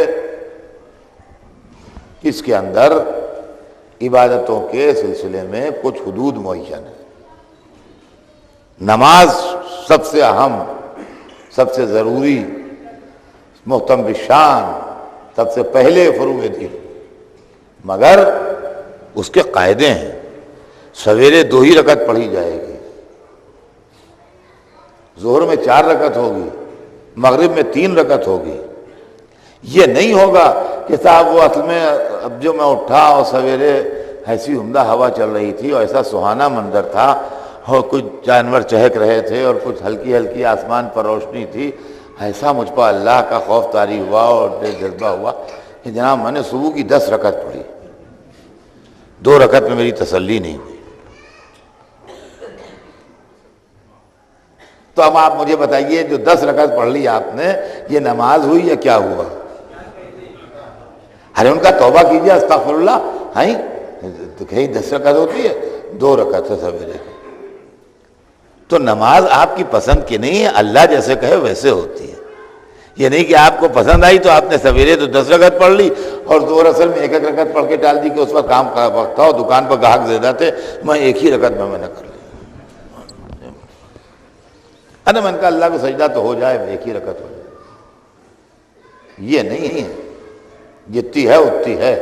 اس کے اندر عبادتوں کے سلسلے میں کچھ حدود معین ہے۔ نماز سب سے اہم، سب سے ضروری، محتم بالشان، سب سے پہلے فروغ دین، مگر اس کے قاعدے ہیں۔ سویرے 2 ہی رکعت پڑھی جائے گی، ظہر میں 4 رکعت ہوگی، مغرب میں 3 رکعت ہوگی۔ یہ نہیں ہوگا کہ صاحب وہ اصل میں اب جو میں اٹھا اور سویرے ایسی عمدہ ہوا چل رہی تھی اور ایسا سہانا منظر تھا اور کچھ جانور چہک رہے تھے اور کچھ ہلکی ہلکی آسمان پر روشنی تھی، ایسا مجھ پر اللہ کا خوف طاری ہوا اور جذبہ ہوا کہ جناب میں نے صبح کی 10 رکعت پڑھی، 2 رکعت میں میری تسلی نہیں ہوئی۔ تو اب آپ مجھے بتائیے جو 10 رکعت پڑھ لی آپ نے، یہ نماز ہوئی یا کیا ہوا؟ ارے ان کا توبہ کیجیے، استغفر اللہ، ہیں تو کہیں 10 رکعت ہوتی ہے، 2 رکعت ہے سویرے۔ تو نماز آپ کی پسند کی نہیں ہے، اللہ جیسے کہے ویسے ہوتی ہے۔ یہ نہیں کہ آپ کو پسند آئی تو آپ نے سویرے تو 10 رکعت پڑھ لی اور 2 اصل میں 1 رکعت پڑھ کے ٹال دی کہ اس وقت کام کا وقت تھا اور دکان پر گاہک زیادہ تھے، میں 1 ہی رکعت میں نے کر لی۔ ارے میں نے کہا اللہ کو سجدہ تو ہو جائے، 1 ہی رکعت ہو جائے۔ یہ نہیں ہے، جتنی ہے اتنی ہے۔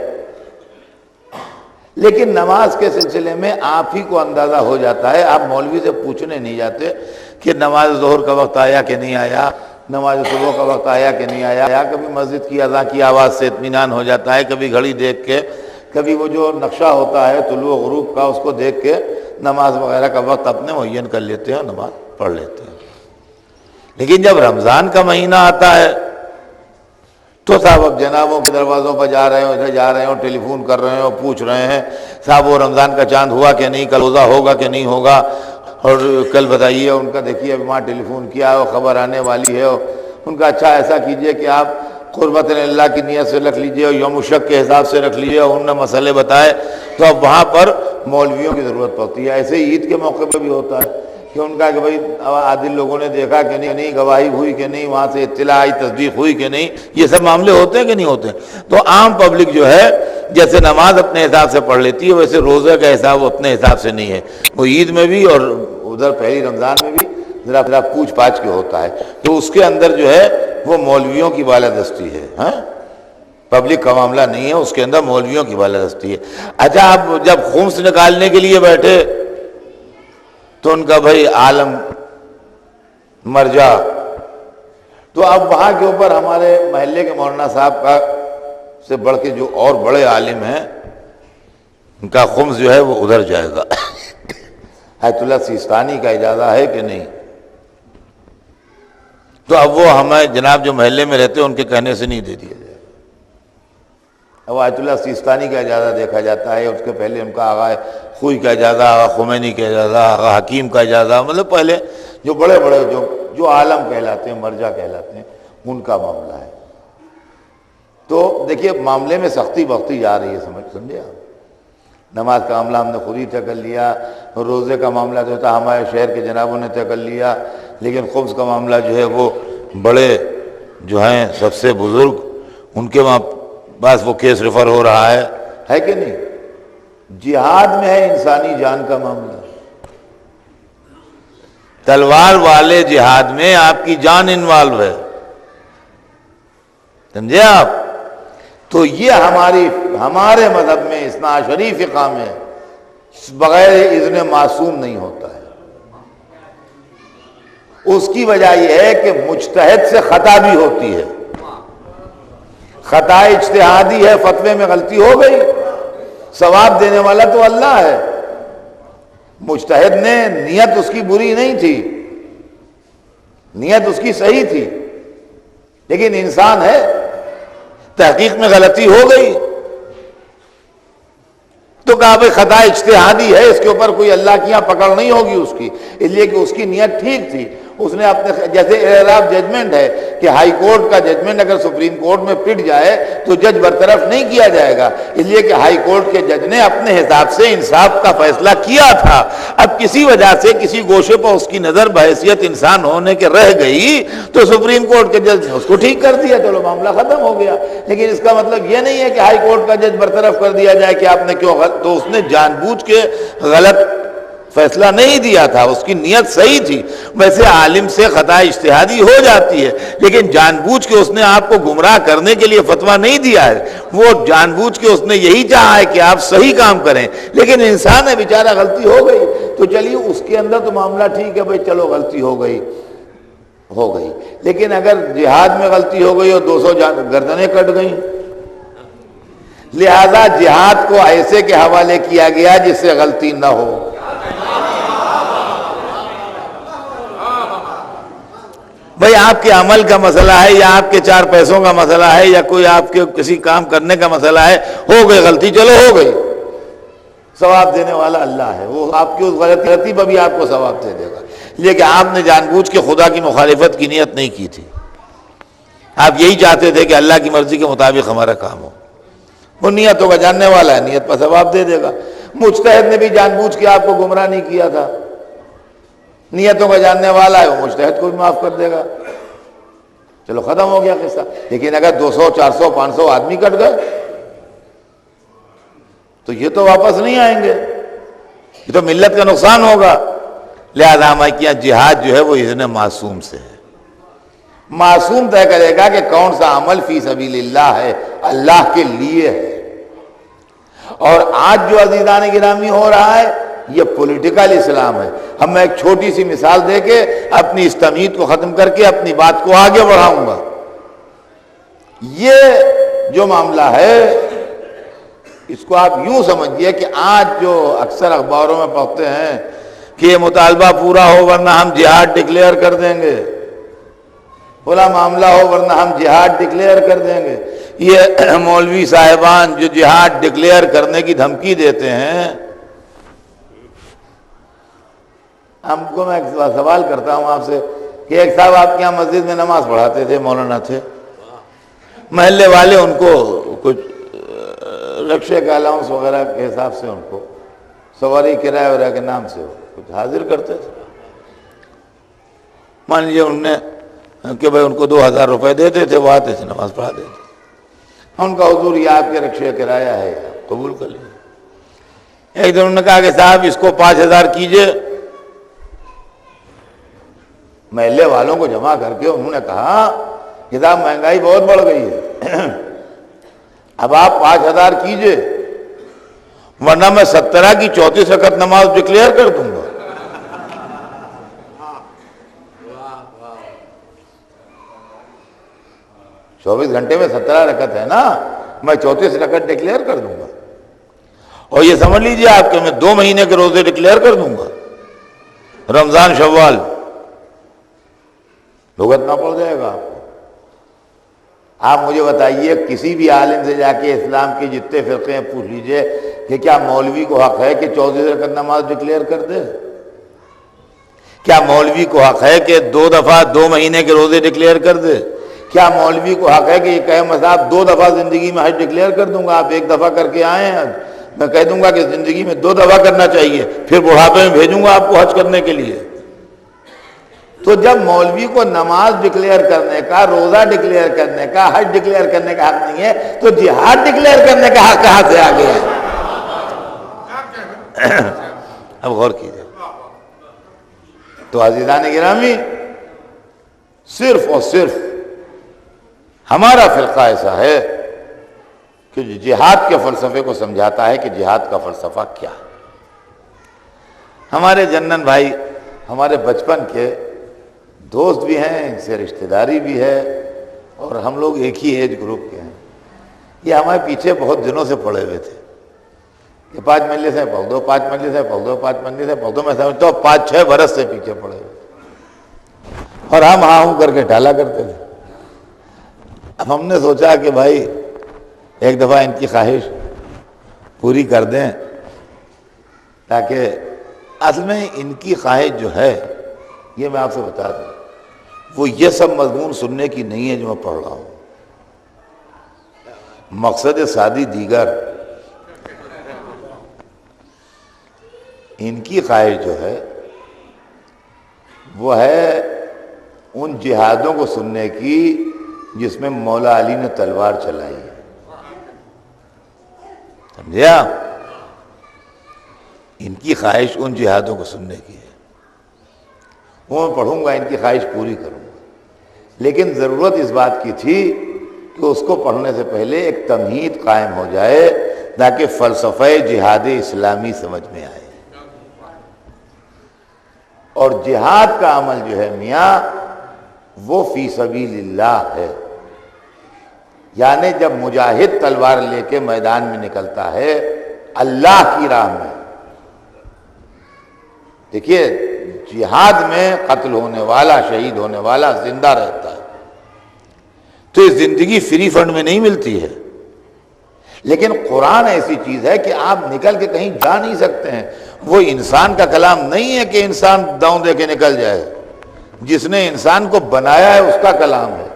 لیکن نماز کے سلسلے میں آپ ہی کو اندازہ ہو جاتا ہے، آپ مولوی سے پوچھنے نہیں جاتے کہ نماز ظہر کا وقت آیا کہ نہیں آیا، نماز صبح کا وقت آیا کہ نہیں آیا۔ کبھی مسجد کی اذان کی آواز سے اطمینان ہو جاتا ہے، کبھی گھڑی دیکھ کے، کبھی وہ جو نقشہ ہوتا ہے طلوع غروب کا، اس کو دیکھ کے نماز وغیرہ کا وقت اپنے معین کر لیتے ہیں اور نماز پڑھ لیتے ہیں۔ لیکن جب رمضان کا مہینہ آتا ہے تو صاحب اب جنابوں کے دروازوں پر جا رہے ہوں، ادھر جا رہے ہوں، ٹیلی فون کر رہے ہوں، پوچھ رہے ہیں صاحب وہ رمضان کا چاند ہوا کہ نہیں، کل روزہ ہوگا کہ نہیں ہوگا، اور کل بتائیے ان کا دیکھیے ابھی وہاں ٹیلی فون کیا ہے، خبر آنے والی ہے۔ ان کا اچھا ایسا کیجئے کہ آپ قربت اللہ کی نیت سے رکھ لیجئے اور یوم الشک کے حساب سے رکھ لیجئے، اور انہوں نے مسئلے بتائے تو اب وہاں پر مولویوں کی ضرورت پڑتی ہے۔ ایسے ہی عید کے موقع پہ بھی ہوتا ہے کہ ان کا کہ بھائی عادل لوگوں نے دیکھا کہ نہیں، گواہی ہوئی کہ نہیں، وہاں سے اطلاع آئی، تصدیق ہوئی کہ نہیں، یہ سب معاملے ہوتے ہیں کہ نہیں ہوتے ہیں۔ تو عام پبلک جو ہے جیسے نماز اپنے حساب سے پڑھ لیتی ہے، ویسے روزے کا حساب وہ اپنے حساب سے نہیں ہے، وہ عید میں بھی اور ادھر پہلی رمضان میں بھی ذرا پوچھ پاچھ کے ہوتا ہے۔ تو اس کے اندر جو ہے وہ مولویوں کی بالادستی ہے، ہاں پبلک کا معاملہ نہیں ہے، اس کے اندر مولویوں کی بالادستی ہے۔ اچھا آپ جب خمس نکالنے کے لیے بیٹھے تو ان کا بھائی عالم مر جا، تو اب وہاں کے اوپر ہمارے محلے کے مولانا صاحب کا سے بڑھ کے جو اور بڑے عالم ہیں ان کا خمس جو ہے وہ ادھر جائے گا۔ آیت اللہ سیستانی کا اجازہ ہے کہ نہیں؟ تو اب وہ ہمیں جناب جو محلے میں رہتے ہیں ان کے کہنے سے نہیں دے دیا جائے، اب آیت اللہ سیستانی کا اجازہ دیکھا جاتا ہے، اس کے پہلے ان کا آغا خوئی کا اجازہ، آغا خمینی کا اجازہ، آغا حکیم کا اجازہ، مطلب پہلے جو بڑے بڑے جو عالم کہلاتے ہیں، مرجع کہلاتے ہیں، ان کا معاملہ ہے۔ تو دیکھیے معاملے میں سختی بختی جا رہی ہے، سمجھے آپ؟ نماز کا معاملہ ہم نے خود ہی طے کر لیا، روزے کا معاملہ جو تھا ہمارے شہر کے جنابوں نے طے کر لیا، لیکن خبز کا معاملہ جو ہے وہ بڑے جو ہیں سب سے بزرگ ان کے وہاں بس وہ کیس ریفر ہو رہا ہے کہ نہیں؟ جہاد میں ہے انسانی جان کا معاملہ، تلوار والے جہاد میں آپ کی جان انوالو ہے، سمجھے آپ؟ تو یہ ہمارے مذہب میں اثنا عشری فقہ میں بغیر اذن معصوم نہیں ہوتا ہے۔ اس کی وجہ یہ ہے کہ مجتہد سے خطا بھی ہوتی ہے، خطا اجتہادی ہے، فتوے میں غلطی ہو گئی، ثواب دینے والا تو اللہ ہے، مجتہد نے نیت اس کی بری نہیں تھی، نیت اس کی صحیح تھی، لیکن انسان ہے، تحقیق میں غلطی ہو گئی تو کہا بھائی خطا اجتہادی ہے، اس کے اوپر کوئی اللہ کی یہاں پکڑ نہیں ہوگی اس کی، اس لیے کہ اس کی نیت ٹھیک تھی، اس نے اپنے جیسے اعراف ججمنٹ ہے کہ ہائی کورٹ کا ججمنٹ اگر سپریم کورٹ میں پٹ جائے تو جج برطرف نہیں کیا جائے گا، اس لیے کہ ہائی کورٹ کے جج نے اپنے حساب سے انصاف کا فیصلہ کیا تھا، اب کسی وجہ سے کسی گوشے پر اس کی نظر بحیثیت انسان ہونے کے رہ گئی تو سپریم کورٹ کے جج نے اس کو ٹھیک کر دیا، چلو معاملہ ختم ہو گیا، لیکن اس کا مطلب یہ نہیں ہے کہ ہائی کورٹ کا جج برطرف کر دیا جائے کہ آپ نے کیوں تو اس نے جان بوجھ کے غلط فیصلہ نہیں دیا تھا، اس کی نیت صحیح تھی۔ ویسے عالم سے خطا اجتہادی ہو جاتی ہے، لیکن جان بوجھ کے اس نے آپ کو گمراہ کرنے کے لیے فتویٰ نہیں دیا ہے، وہ جان بوجھ کے اس نے یہی چاہا ہے کہ آپ صحیح کام کریں، لیکن انسان ہے بیچارہ، غلطی ہو گئی تو چلیے اس کے اندر تو معاملہ ٹھیک ہے، بھائی چلو غلطی ہو گئی، لیکن اگر جہاد میں غلطی ہو گئی اور 200 گردنیں کٹ گئیں، لہذا جہاد کو ایسے کے حوالے کیا گیا جس سے غلطی نہ ہو۔ بھئی آپ کے عمل کا مسئلہ ہے یا آپ کے 4 پیسوں کا مسئلہ ہے یا کوئی آپ کے کسی کام کرنے کا مسئلہ ہے، ہو گئی غلطی، چلو ہو گئی، ثواب دینے والا اللہ ہے، وہ آپ کی اس غلطی پر بھی آپ کو ثواب دے دے گا، لیکن آپ نے جان بوجھ کے خدا کی مخالفت کی نیت نہیں کی تھی، آپ یہی چاہتے تھے کہ اللہ کی مرضی کے مطابق ہمارا کام ہو، وہ نیتوں کا جاننے والا ہے، نیت پر ثواب دے دے گا۔ مجتہد نے بھی جان بوجھ کے آپ کو گمراہ نہیں کیا تھا، نیتوں کا جاننے والا ہے، وہ مجتہد کو بھی معاف کر دے گا، چلو ختم ہو گیا قصہ۔ لیکن اگر 200 400 500 آدمی کٹ گئے تو یہ تو واپس نہیں آئیں گے، یہ تو ملت کا نقصان ہوگا، لہذا ہمیں کیا جہاد جو ہے وہ اذن معصوم سے ہے، معصوم طے کرے گا کہ کون سا عمل فی سبیل اللہ ہے، اللہ کے لیے ہے۔ اور آج جو عزیزان گرامی ہو رہا ہے یہ پولیٹیکل اسلام ہے۔ ہم میں ایک چھوٹی سی مثال دے کے اپنی اس تمہید کو ختم کر کے اپنی بات کو آگے بڑھاؤں گا۔ یہ جو معاملہ ہے اس کو آپ یوں سمجھیے کہ آج جو اکثر اخباروں میں پڑھتے ہیں کہ یہ مطالبہ پورا ہو ورنہ ہم جہاد ڈکلیئر کر دیں گے، بھلا معاملہ ہو ورنہ ہم جہاد ڈکلیئر کر دیں گے، یہ مولوی صاحبان جو جہاد ڈکلیئر کرنے کی دھمکی دیتے ہیں، ہم کو میں ایک سوال کرتا ہوں آپ سے کہ ایک صاحب آپ کے یہاں مسجد میں نماز پڑھاتے تھے، مولانا تھے، محلے والے ان کو کچھ رکشے کا الاؤنس وغیرہ کے حساب سے ان کو سواری کرایہ وغیرہ کے نام سے کچھ حاضر کرتے تھے، مان لیجیے انہوں نے کہ بھائی ان کو 2000 روپے دیتے تھے، وہ آتے تھے نماز پڑھا دیتے تھے، ان کا حضور یہ آپ کے رکشے کرایہ ہے، قبول کر لیجیے۔ ایک دن انہوں نے کہا کہ صاحب اس کو 5000 کیجئے، محلے والوں کو جمع کر کے انہوں نے کہا کہ صاحب مہنگائی بہت بڑھ گئی ہے، اب آپ 5000 کیجئے ورنہ میں 17 کی 34 رکعت نماز ڈکلیئر کر دوں گا۔ 24 گھنٹے میں 17 رکعت ہے نا، میں 34 رکعت ڈکلیئر کر دوں گا، اور یہ سمجھ لیجئے آپ کہ میں 2 مہینے کے روزے ڈکلیئر کر دوں گا، رمضان شوال لغت نہ پڑ جائے گا آپ کو۔ آپ مجھے بتائیے کسی بھی عالم سے جا کے اسلام کے جتنے فرقے ہیں پوچھ لیجئے کہ کیا مولوی کو حق ہے کہ 34 رکعت نماز ڈکلیئر کر دے؟ کیا مولوی کو حق ہے کہ 2 دفعہ 2 مہینے کے روزے ڈکلیئر کر دے؟ کیا مولوی کو حق ہے کہ یہ کہے میں صاحب 2 دفعہ زندگی میں حج ڈکلیئر کر دوں گا، آپ 1 دفعہ کر کے آئے ہیں، میں کہہ دوں گا کہ زندگی میں 2 دفعہ کرنا چاہیے، پھر بڑھاپے میں بھیجوں گا آپ کو حج کرنے کے لیے؟ تو جب مولوی کو نماز ڈکلیئر کرنے کا، روزہ ڈکلیئر کرنے کا، حج ڈکلیئر کرنے کا حق نہیں ہے تو جہاد ڈکلیئر کرنے کا حق کہاں سے آ گیا ہے؟ اب غور کیجیے، تو عزیزان گرامی، صرف اور صرف ہمارا فرقہ ایسا ہے کہ جو جہاد کے فلسفے کو سمجھاتا ہے کہ جہاد کا فلسفہ کیا ہے۔ ہمارے جنن بھائی ہمارے بچپن کے دوست بھی ہیں، ان سے رشتہ داری بھی ہے، اور ہم لوگ ایک ہی ایج گروپ کے ہیں۔ یہ ہمارے پیچھے بہت دنوں سے پڑے ہوئے تھے کہ 5 مجلس ہے پڑھ دو، 5 مجلس ہے پڑھ دو، 5 مجلس ہے پڑھ دو۔ میں سمجھتا ہوں 5-6 برس سے پیچھے پڑے ہوئے، اور ہم ہاں ہوں کر کے ڈالا کرتے تھے۔ اب ہم نے سوچا کہ بھائی ایک دفعہ ان کی خواہش پوری کر دیں، تاکہ اصل میں ان کی خواہش جو ہے، یہ میں آپ سے بتا دوں، وہ یہ سب مضمون سننے کی نہیں ہے جو میں پڑھ رہا ہوں۔ مقصد سادی دیگر، ان کی خواہش جو ہے وہ ہے ان جہادوں کو سننے کی جس میں مولا علی نے تلوار چلائی ہے، سمجھے آپ؟ ان کی خواہش ان جہادوں کو سننے کی ہے، وہ میں پڑھوں گا، ان کی خواہش پوری کروں گا۔ لیکن ضرورت اس بات کی تھی کہ اس کو پڑھنے سے پہلے ایک تمہید قائم ہو جائے تاکہ فلسفہ جہاد اسلامی سمجھ میں آئے۔ اور جہاد کا عمل جو ہے میاں، وہ فی سبیل اللہ ہے، یعنی جب مجاہد تلوار لے کے میدان میں نکلتا ہے اللہ کی راہ میں، دیکھیے جہاد میں قتل ہونے والا، شہید ہونے والا زندہ رہتا ہے، تو یہ زندگی فری فنڈ میں نہیں ملتی ہے۔ لیکن قرآن ایسی چیز ہے کہ آپ نکل کے کہیں جا نہیں سکتے ہیں، وہ انسان کا کلام نہیں ہے کہ انسان داؤں دے کے نکل جائے، جس نے انسان کو بنایا ہے اس کا کلام ہے۔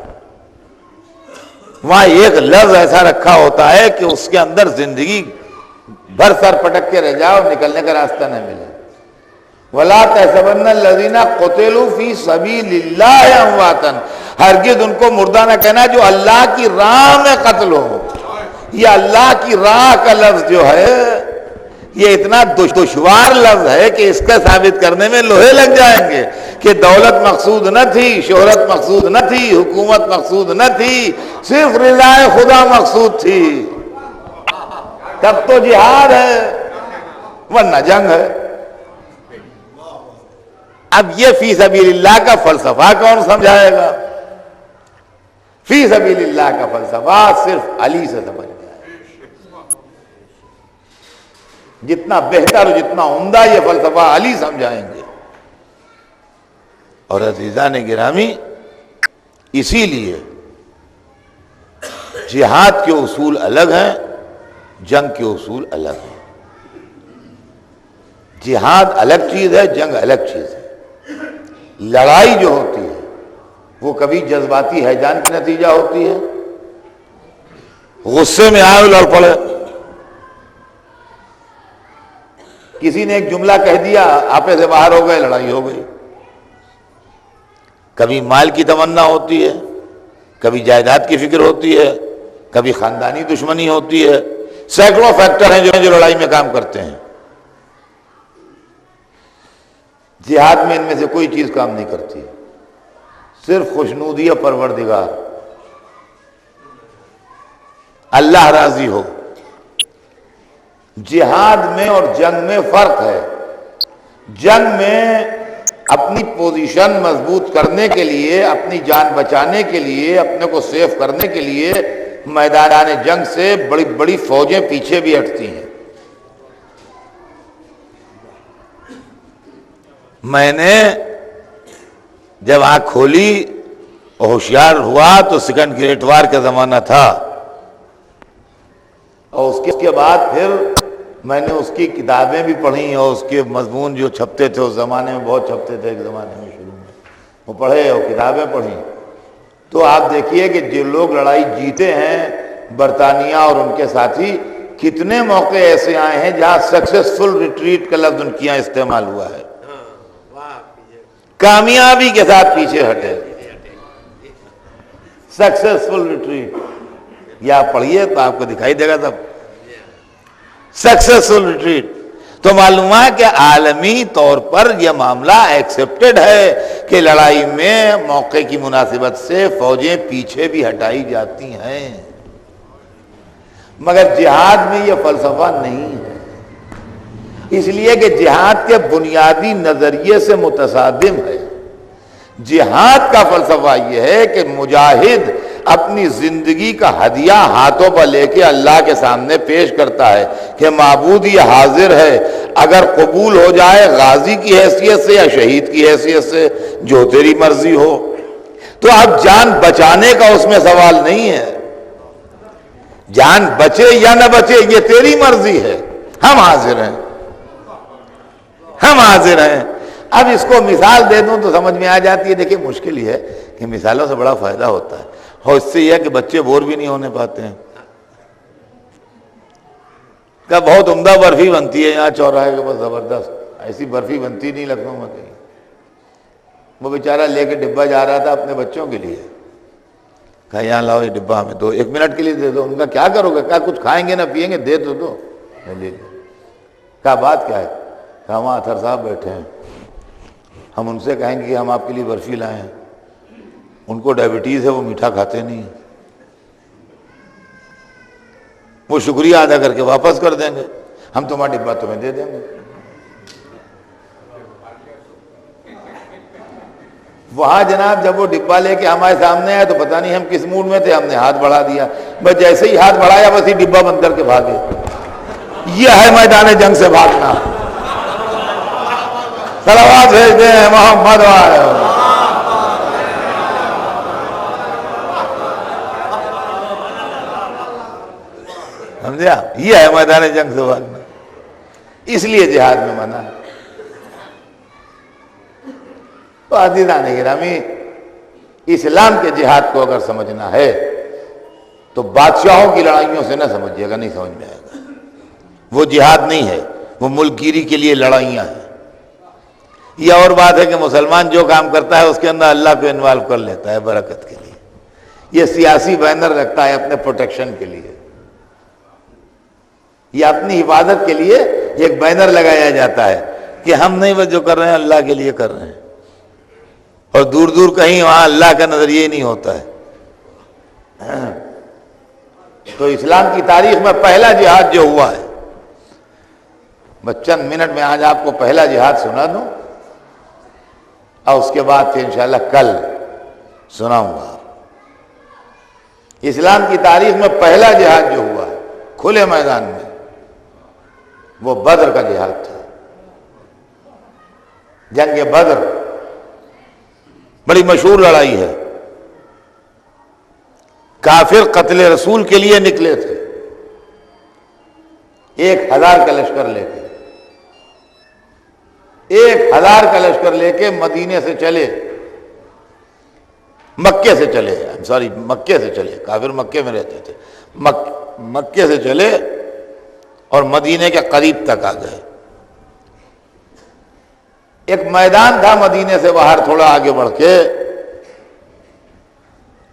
وہاں ایک لفظ ایسا رکھا ہوتا ہے کہ اس کے اندر زندگی بھر سر پٹک کے رہ جاؤ، نکلنے کا راستہ نہ ملے۔ وَلَا تَحْسَبَنَّ الَّذِينَ قُتِلُوا فِي سَبِيلِ اللَّهِ أَمْوَاتًا، ہرگز ان کو مردہ نہ کہنا جو اللہ کی راہ میں قتل ہو۔ یہ اللہ کی راہ کا لفظ جو ہے یہ اتنا دشوار لفظ ہے کہ اس کا ثابت کرنے میں لوہے لگ جائیں گے کہ دولت مقصود نہ تھی، شہرت مقصود نہ تھی، حکومت مقصود نہ تھی، صرف رضا خدا مقصود تھی، تب تو جہاد ہے، ورنہ جنگ ہے۔ اب یہ فی سبیل اللہ کا فلسفہ کون سمجھائے گا؟ فی سبیل اللہ کا فلسفہ صرف علی سے سمجھ گیا ہے۔ جتنا بہتر اور جتنا عمدہ یہ فلسفہ علی سمجھائیں گے۔ اور عزیزان گرامی، اسی لیے جہاد کے اصول الگ ہیں، جنگ کے اصول الگ ہیں۔ جہاد الگ چیز ہے، جنگ الگ چیز ہے۔ لڑائی جو ہوتی ہے وہ کبھی جذباتی ہیجان کا نتیجہ ہوتی ہے، غصے میں آئے لڑ پڑے، کسی نے ایک جملہ کہہ دیا، آپے سے باہر ہو گئے، لڑائی ہو گئی۔ کبھی مال کی تمنا ہوتی ہے، کبھی جائیداد کی فکر ہوتی ہے، کبھی خاندانی دشمنی ہوتی ہے، سینکڑوں فیکٹر ہیں جو لڑائی میں کام کرتے ہیں۔ جہاد میں ان میں سے کوئی چیز کام نہیں کرتی، صرف خوشنودی پروردگار، اللہ راضی ہو۔ جہاد میں اور جنگ میں فرق ہے۔ جنگ میں اپنی پوزیشن مضبوط کرنے کے لیے، اپنی جان بچانے کے لیے، اپنے کو سیف کرنے کے لیے میدان جنگ سے بڑی بڑی فوجیں پیچھے بھی ہٹتی ہیں۔ میں نے جب آنکھ کھولی اور ہوشیار ہوا تو سیکنڈ گریٹ وار کا زمانہ تھا، اور اس کے بعد پھر میں نے اس کی کتابیں بھی پڑھی، اور اس کے مضمون جو چھپتے تھے اس زمانے میں، بہت چھپتے تھے ایک زمانے میں شروع میں، وہ پڑھے اور کتابیں پڑھی۔ تو آپ دیکھیے کہ جو لوگ لڑائی جیتے ہیں، برطانیہ اور ان کے ساتھی، کتنے موقع ایسے آئے ہیں جہاں سکسیسفل ریٹریٹ کا لفظ ان کے یہاں استعمال ہوا ہے، کامیابی کے ساتھ پیچھے ہٹے، سکسیسفل ریٹریٹ۔ یہ آپ پڑھیے تو آپ کو دکھائی دے گا سب، سکسیسفل ریٹریٹ۔ تو معلوم ہے کہ عالمی طور پر یہ معاملہ ایکسیپٹڈ ہے کہ لڑائی میں موقع کی مناسبت سے فوجیں پیچھے بھی ہٹائی جاتی ہیں، مگر جہاد میں یہ فلسفہ نہیں ہے، اس لیے کہ جہاد کے بنیادی نظریے سے متصادم ہے۔ جہاد کا فلسفہ یہ ہے کہ مجاہد اپنی زندگی کا ہدیہ ہاتھوں پر لے کے اللہ کے سامنے پیش کرتا ہے کہ معبود یہ حاضر ہے، اگر قبول ہو جائے غازی کی حیثیت سے یا شہید کی حیثیت سے، جو تیری مرضی ہو۔ تو اب جان بچانے کا اس میں سوال نہیں ہے، جان بچے یا نہ بچے یہ تیری مرضی ہے، ہم حاضر ہیں، ہم حاضر ہیں۔ اب اس کو مثال دے دوں تو سمجھ میں آ جاتی ہے۔ دیکھیں مشکل یہ ہے کہ مثالوں سے بڑا فائدہ ہوتا ہے، اور اس سے یہ ہے کہ بچے بور بھی نہیں ہونے پاتے ہیں۔ کہ بہت عمدہ برفی بنتی ہے یہاں چوراہے کے پاس، زبردست، ایسی برفی بنتی نہیں لکھنؤ میں کہیں۔ وہ بیچارہ لے کے ڈبہ جا رہا تھا اپنے بچوں کے لیے، کہا یہاں لاؤ یہ ڈبہ ہمیں دو، 1 منٹ کے لیے دے دو۔ ان کا کیا کرو گے؟ کہا کچھ کھائیں گے نہ پیئیں گے، دے تو دو۔ کہا بات کیا ہے؟ کہا وہاں اطہر صاحب بیٹھے ہیں، ہم ان سے کہیں گے کہ ہم آپ کے لیے برفی لائے ہیں، ان کو ڈائبٹیز ہے، وہ میٹھا کھاتے نہیں ہیں، وہ شکریہ ادا کر کے واپس کر دیں گے، ہم تمہارا ڈبہ تمہیں دے دیں گے۔ وہاں جناب جب وہ ڈبہ لے کے ہمارے سامنے آئے تو پتہ نہیں ہم کس موڈ میں تھے، ہم نے ہاتھ بڑھا دیا، بس جیسے ہی ہاتھ بڑھایا بس ہی ڈبہ بند کر کے بھاگے۔ یہ ہے میدان جنگ سے بھاگنا۔ صلوات بھیجتے ہیں محمد والے۔ سمجھا؟ یہ ہے میدان جنگ سے بھاگنا، اس لیے جہاد میں منع ہے۔ تو عزیزان گرامی، اسلام کے جہاد کو اگر سمجھنا ہے تو بادشاہوں کی لڑائیوں سے نہ سمجھیے گا، نہیں سمجھ میں آئے گا۔ وہ جہاد نہیں ہے، وہ ملک گیری کے لیے لڑائیاں ہیں۔ یہ اور بات ہے کہ مسلمان جو کام کرتا ہے اس کے اندر اللہ کو انوالو کر لیتا ہے برکت کے لیے، یہ سیاسی بینر رکھتا ہے اپنے پروٹیکشن کے لیے، یہ اپنی حفاظت کے لیے ایک بینر لگایا جاتا ہے کہ ہم نہیں بس جو کر رہے ہیں اللہ کے لیے کر رہے ہیں، اور دور دور کہیں وہاں اللہ کا نظریہ ہی نہیں ہوتا ہے۔ تو اسلام کی تاریخ میں پہلا جہاد جو ہوا ہے، بس چند منٹ میں آج آپ کو پہلا جہاد سنا دوں، اور اس کے بعد پھر انشاءاللہ کل سناؤں گا۔ اسلام کی تاریخ میں پہلا جہاد جو ہوا ہے کھلے میدان میں، وہ بدر کا جہاد تھا۔ جنگ بدر بڑی مشہور لڑائی ہے، کافر قتل رسول کے لیے نکلے تھے 1000 کا لشکر لے کے، 1000 کا لشکر لے کے مدینے سے چلے، مکے سے چلے، مکے سے چلے، کافر مکے میں رہتے تھے، مکے سے چلے اور مدینے کے قریب تک آ گئے۔ ایک میدان تھا مدینے سے باہر تھوڑا آگے بڑھ کے،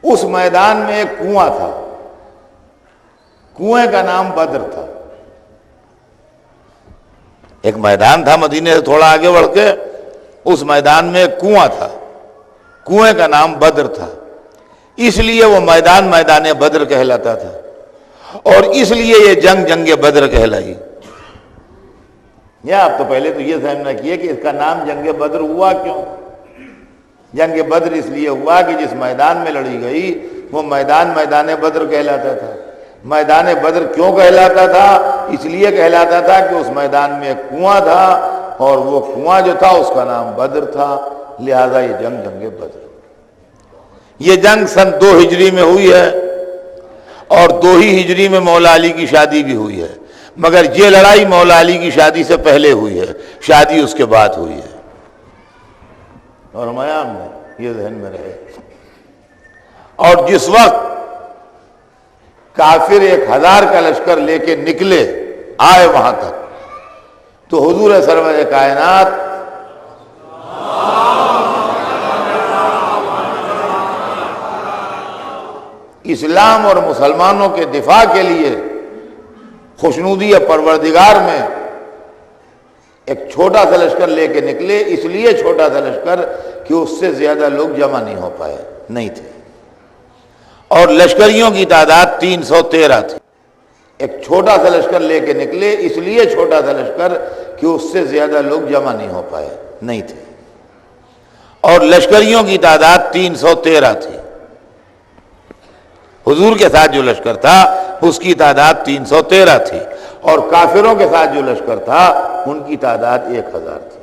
اس میدان میں ایک کنواں تھا، کنویں کا نام بدر تھا۔ ایک میدان تھا مدینے سے تھوڑا آگے بڑھ کے، اس میدان میں ایک کنواں تھا، کنویں کا نام بدر تھا، اس لیے وہ میدان میدان بدر کہلاتا تھا، اور اس لیے یہ جنگ بدر کہلائی۔ یا آپ تو پہلے تو یہ سمجھنا کیے کہ اس کا نام جنگ بدر ہوا کیوں؟ جنگ بدر اس لیے ہوا کہ جس میدان میں لڑی گئی وہ میدان بدر کہلاتا تھا۔ میدان بدر کیوں کہلاتا تھا؟ اس لیے کہلاتا تھا کہ اس میدان میں ایک کنواں تھا، اور وہ کنواں جو تھا اس کا نام بدر تھا، لہذا یہ جنگ بدر۔ یہ جنگ سن 2 ہجری میں ہوئی ہے، اور 2 ہی ہجری میں مولا علی کی شادی بھی ہوئی ہے، مگر یہ لڑائی مولا علی کی شادی سے پہلے ہوئی ہے، شادی اس کے بعد ہوئی ہے، اور ہم نے یہ ذہن میں رہے۔ اور جس وقت کافر 1000 کا لشکر لے کے نکلے آئے وہاں تک، تو حضور سرور کائنات اسلام اور مسلمانوں کے دفاع کے لیے خوشنودی پروردگار میں ایک چھوٹا سا لشکر لے کے نکلے، اس لیے چھوٹا سا لشکر کہ اس سے زیادہ لوگ جمع نہیں ہو پائے، نہیں تھے، اور لشکریوں کی تعداد 313 تھی۔ ایک چھوٹا سا لشکر لے کے نکلے، اس لیے چھوٹا سا لشکر کہ اس سے زیادہ لوگ جمع نہیں ہو پائے، نہیں تھے، اور لشکریوں کی تعداد 313 تھی۔ حضور کے ساتھ جو لشکر تھا اس کی تعداد 313 تھی، اور کافروں کے ساتھ جو لشکر تھا ان کی تعداد 1000 تھی۔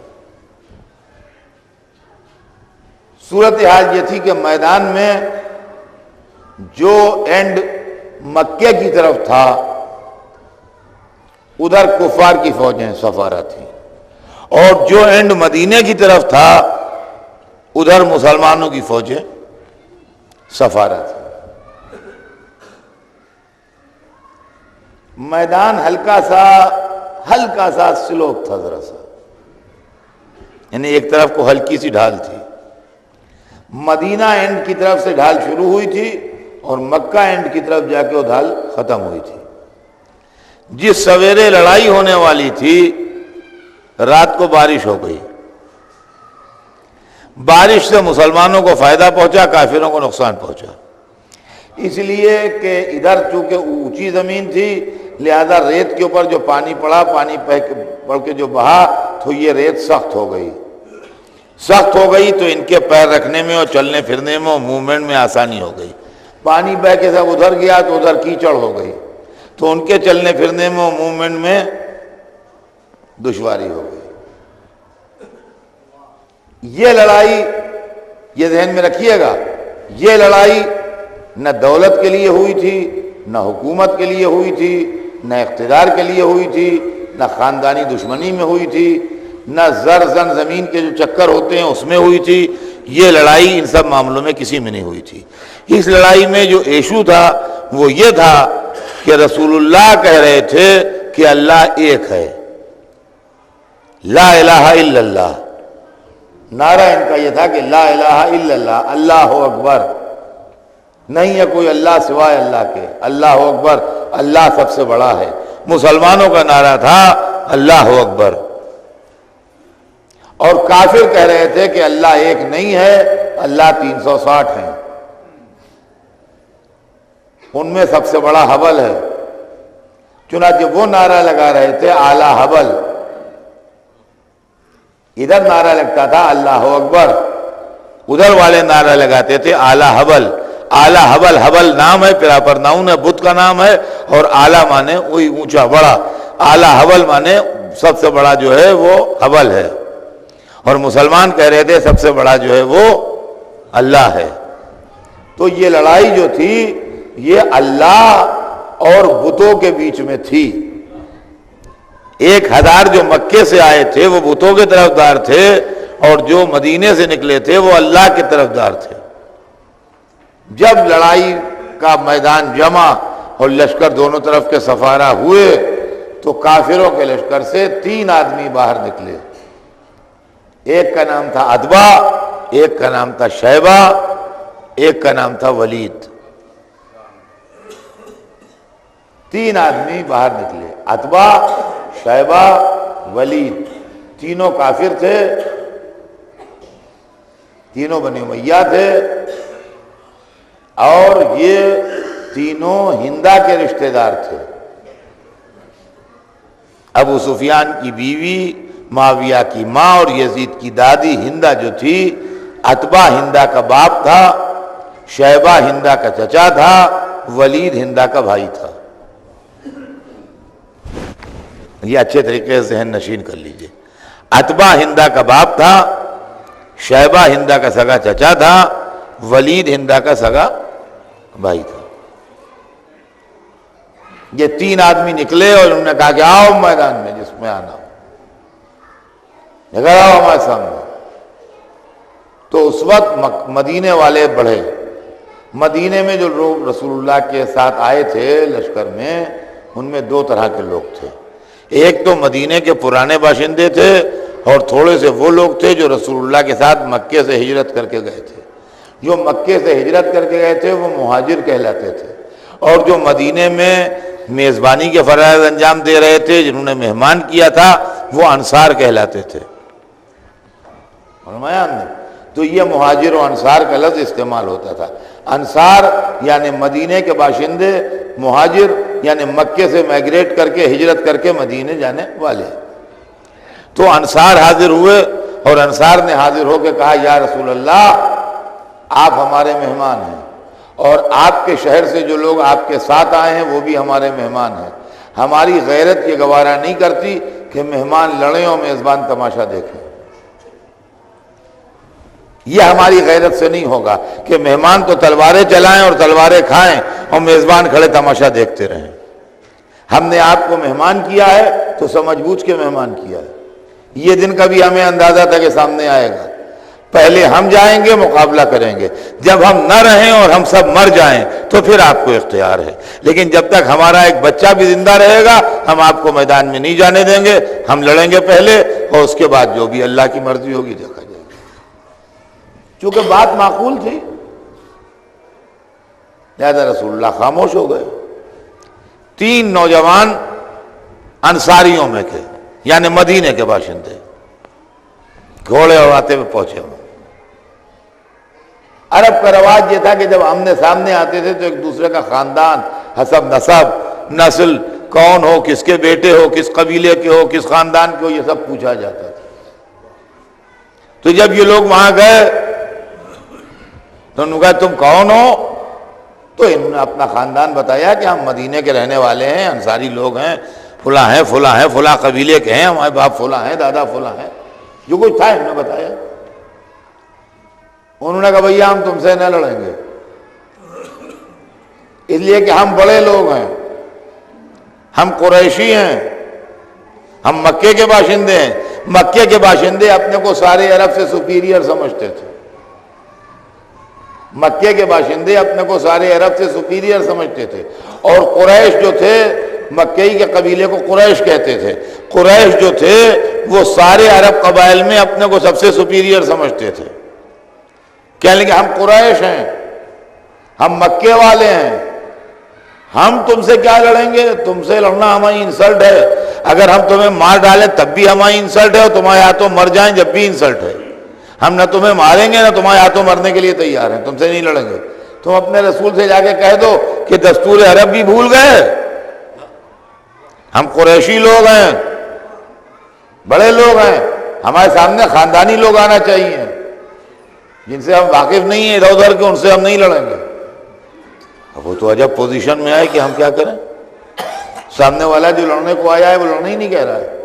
صورتحال یہ تھی کہ میدان میں جو اینڈ مکے کی طرف تھا ادھر کفار کی فوجیں سفارہ تھیں، اور جو اینڈ مدینے کی طرف تھا ادھر مسلمانوں کی فوجیں سفارہ تھیں۔ میدان ہلکا سا سلوپ تھا، ذرا سا، یعنی ایک طرف کو ہلکی سی ڈھال تھی۔ مدینہ اینڈ کی طرف سے ڈھال شروع ہوئی تھی اور مکہ اینڈ کی طرف جا کے وہ ڈھال ختم ہوئی تھی۔ جس سویرے لڑائی ہونے والی تھی رات کو بارش ہو گئی، بارش سے مسلمانوں کو فائدہ پہنچا، کافروں کو نقصان پہنچا، اس لیے کہ ادھر چونکہ اونچی زمین تھی لہذا ریت کے اوپر جو پانی پڑا، پانی پڑ کے جو بہا تو یہ ریت سخت ہو گئی تو ان کے پیر رکھنے میں اور چلنے پھرنے میں اور موومنٹ میں آسانی ہو گئی۔ پانی بہ کے سب ادھر گیا تو ادھر کیچڑ ہو گئی تو ان کے چلنے پھرنے میں اور موومنٹ میں دشواری ہو گئی۔ یہ لڑائی، یہ ذہن میں رکھیے گا، یہ لڑائی نہ دولت کے لیے ہوئی تھی، نہ حکومت کے لیے ہوئی تھی، نہ اقتدار کے لیے ہوئی تھی، نہ خاندانی دشمنی میں ہوئی تھی، نہ زن زمین کے جو چکر ہوتے ہیں اس میں ہوئی تھی۔ یہ لڑائی ان سب معاملوں میں کسی میں نہیں ہوئی تھی۔ اس لڑائی میں جو ایشو تھا وہ یہ تھا کہ رسول اللہ کہہ رہے تھے کہ اللہ ایک ہے، لا الہ الا اللہ، نعرہ ان کا یہ تھا کہ لا الہ الا اللہ، اللہ اکبر، نہیں ہے کوئی اللہ سوائے اللہ کے، اللہ اکبر، اللہ سب سے بڑا ہے۔ مسلمانوں کا نعرہ تھا اللہ اکبر، اور کافر کہہ رہے تھے کہ اللہ ایک نہیں ہے، اللہ 360 ہیں، ان میں سب سے بڑا حبل ہے۔ چنانچہ وہ نعرہ لگا رہے تھے اعلیٰ حبل، ادھر نعرہ لگتا تھا اللہ اکبر، ادھر والے نعرہ لگاتے تھے اعلیٰ حبل۔ اعلیٰ حبل، حبل نام ہے، پراپر ناؤن ہے، بت کا نام ہے، اور اعلیٰ مانے وہی اونچا بڑا، اعلیٰ حبل مانے سب سے بڑا جو ہے وہ حبل ہے، اور مسلمان کہہ رہے تھے سب سے بڑا جو ہے وہ اللہ ہے۔ تو یہ لڑائی جو تھی یہ اللہ اور بتوں کے بیچ میں تھی۔ 1000 جو مکے سے آئے تھے وہ بتوں کے طرفدار تھے، اور جو مدینے سے نکلے تھے وہ اللہ کے طرفدار تھے۔ جب لڑائی کا میدان جمع اور لشکر دونوں طرف کے سفارہ ہوئے تو کافروں کے لشکر سے 3 آدمی باہر نکلے، ایک کا نام تھا عتبہ، ایک کا نام تھا شیبہ، ایک کا نام تھا ولید۔ 3 آدمی باہر نکلے، عتبہ، شیبہ، ولید، تینوں کافر تھے، تینوں بنی امیہ تھے، اور یہ تینوں ہندا کے رشتہ دار تھے۔ ابو سفیان کی بیوی، معاویہ کی ماں اور یزید کی دادی ہندا جو تھی، عتبہ ہندا کا باپ تھا، شیبہ ہندا کا چچا تھا، ولید ہندا کا بھائی تھا۔ یہ اچھے طریقے سے ذہن نشین کر لیجئے۔ عتبہ ہندا کا باپ تھا، شیبہ ہندا کا سگا چچا تھا، ولید ہندا کا سگا بھائی تھا۔ یہ 3 آدمی نکلے اور انہوں نے کہا کہ آؤ میدان میں جس میں آنا ہو، نکل آؤ ہمارے سامنے۔ تو اس وقت مدینے والے بڑھے۔ مدینے میں جو لوگ رسول اللہ کے ساتھ آئے تھے لشکر میں، ان میں 2 طرح کے لوگ تھے۔ ایک تو مدینے کے پرانے باشندے تھے، اور تھوڑے سے وہ لوگ تھے جو رسول اللہ کے ساتھ مکے سے ہجرت کر کے گئے تھے۔ جو مکے سے ہجرت کر کے گئے تھے وہ مہاجر کہلاتے تھے، اور جو مدینے میں میزبانی کے فرائض انجام دے رہے تھے، جنہوں نے مہمان کیا تھا، وہ انصار کہلاتے تھے. فرمایا ہم نے. تو یہ مہاجر و انصار کا لفظ استعمال ہوتا تھا. انصار یعنی مدینے کے باشندے، مہاجر یعنی مکے سے مائگریٹ کر کے ہجرت کر کے مدینے جانے والے. تو انصار حاضر ہوئے اور انصار نے حاضر ہو کے کہا یا رسول اللہ آپ ہمارے مہمان ہیں اور آپ کے شہر سے جو لوگ آپ کے ساتھ آئے ہیں وہ بھی ہمارے مہمان ہیں. ہماری غیرت یہ گوارا نہیں کرتی کہ مہمان لڑیں اور میزبان تماشا دیکھیں. یہ ہماری غیرت سے نہیں ہوگا کہ مہمان تو تلواریں چلائیں اور تلواریں کھائیں اور میزبان کھڑے تماشا دیکھتے رہیں. ہم نے آپ کو مہمان کیا ہے تو سمجھ بوجھ کے مہمان کیا ہے. یہ دن کا بھی ہمیں اندازہ تھا کہ سامنے آئے گا. پہلے ہم جائیں گے، مقابلہ کریں گے. جب ہم نہ رہیں اور ہم سب مر جائیں تو پھر آپ کو اختیار ہے. لیکن جب تک ہمارا ایک بچہ بھی زندہ رہے گا ہم آپ کو میدان میں نہیں جانے دیں گے. ہم لڑیں گے پہلے اور اس کے بعد جو بھی اللہ کی مرضی ہوگی دیکھا جائے گا. چونکہ بات معقول تھی لہذا رسول اللہ خاموش ہو گئے. 3 نوجوان انصاریوں میں کے یعنی مدینے کے باشندے گھوڑے اڑاتے ہوئے پہنچے ہوئے. عرب کا رواج یہ تھا کہ جب آمنے سامنے آتے تھے تو ایک دوسرے کا خاندان، حسب نسب، نسل، کون ہو، کس کے بیٹے ہو، کس قبیلے کے ہو، کس خاندان کے ہو، یہ سب پوچھا جاتا تھا. تو جب یہ لوگ وہاں گئے تو انہوں نے کہا تم کون ہو؟ تو انہوں نے اپنا خاندان بتایا کہ ہم مدینے کے رہنے والے ہیں، انصاری لوگ ہیں، فلاں ہیں فلاں ہیں، فلاں قبیلے کے ہیں، ہمارے باپ فلاں ہیں، دادا فلاں ہیں، جو کچھ تھا انہوں نے بتایا. انہوں نے کہا بھیا ہم تم سے نہ لڑیں گے اس لیے کہ ہم بڑے لوگ ہیں، ہم قریشی ہیں، ہم مکے کے باشندے ہیں. مکے کے باشندے اپنے کو سارے عرب سے سپیریئر سمجھتے تھے. مکے کے باشندے اپنے کو سارے عرب سے سپیریئر سمجھتے تھے. اور قریش جو تھے، مکئی کے قبیلے کو قریش کہتے تھے، قریش جو تھے وہ سارے عرب قبائل میں اپنے کو سب سے سپیریئر سمجھتے تھے. کہنے لگے ہم قریش ہیں، ہم مکے والے ہیں، ہم تم سے کیا لڑیں گے؟ تم سے لڑنا ہماری انسلٹ ہے. اگر ہم تمہیں مار ڈالیں تب بھی ہماری انسلٹ ہے اور تمہارے ہاتھوں مر جائیں جب بھی انسلٹ ہے. ہم نہ تمہیں ماریں گے نہ تمہارے ہاتھوں مرنے کے لیے تیار ہیں، تم سے نہیں لڑیں گے. تم اپنے رسول سے جا کے کہہ دو کہ دستور عرب بھی بھول گئے، ہم قریشی لوگ ہیں، بڑے لوگ ہیں، ہمارے سامنے خاندانی لوگ آنا چاہیے جن سے ہم واقف نہیں ہیں ادھر ادھر کے، ان سے ہم نہیں لڑیں گے. اب وہ تو عجب پوزیشن میں آئے کہ ہم کیا کریں. سامنے والا جو لڑنے کو آیا ہے وہ لڑنا ہی نہیں کہہ رہا ہے.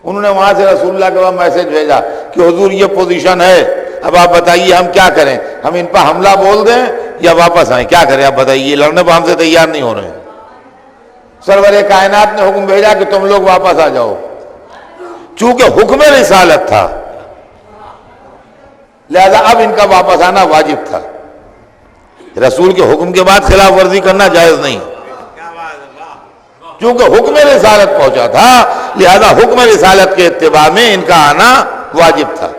انہوں نے وہاں سے رسول اللہ کے پاس میسج بھیجا کہ حضور یہ پوزیشن ہے، اب آپ بتائیے ہم کیا کریں، ہم ان پر حملہ بول دیں یا واپس آئیں، کیا کریں آپ بتائیے، لڑنے پر ہم سے تیار نہیں ہو رہے ہیں. سرور کائنات نے حکم بھیجا کہ تم لوگ واپس آ جاؤ. چونکہ حکم رسالت تھا لہذا اب ان کا واپس آنا واجب تھا. رسول کے حکم کے بعد خلاف ورزی کرنا جائز نہیں. چونکہ حکم رسالت پہنچا تھا لہذا حکم رسالت کے اتباع میں ان کا آنا واجب تھا.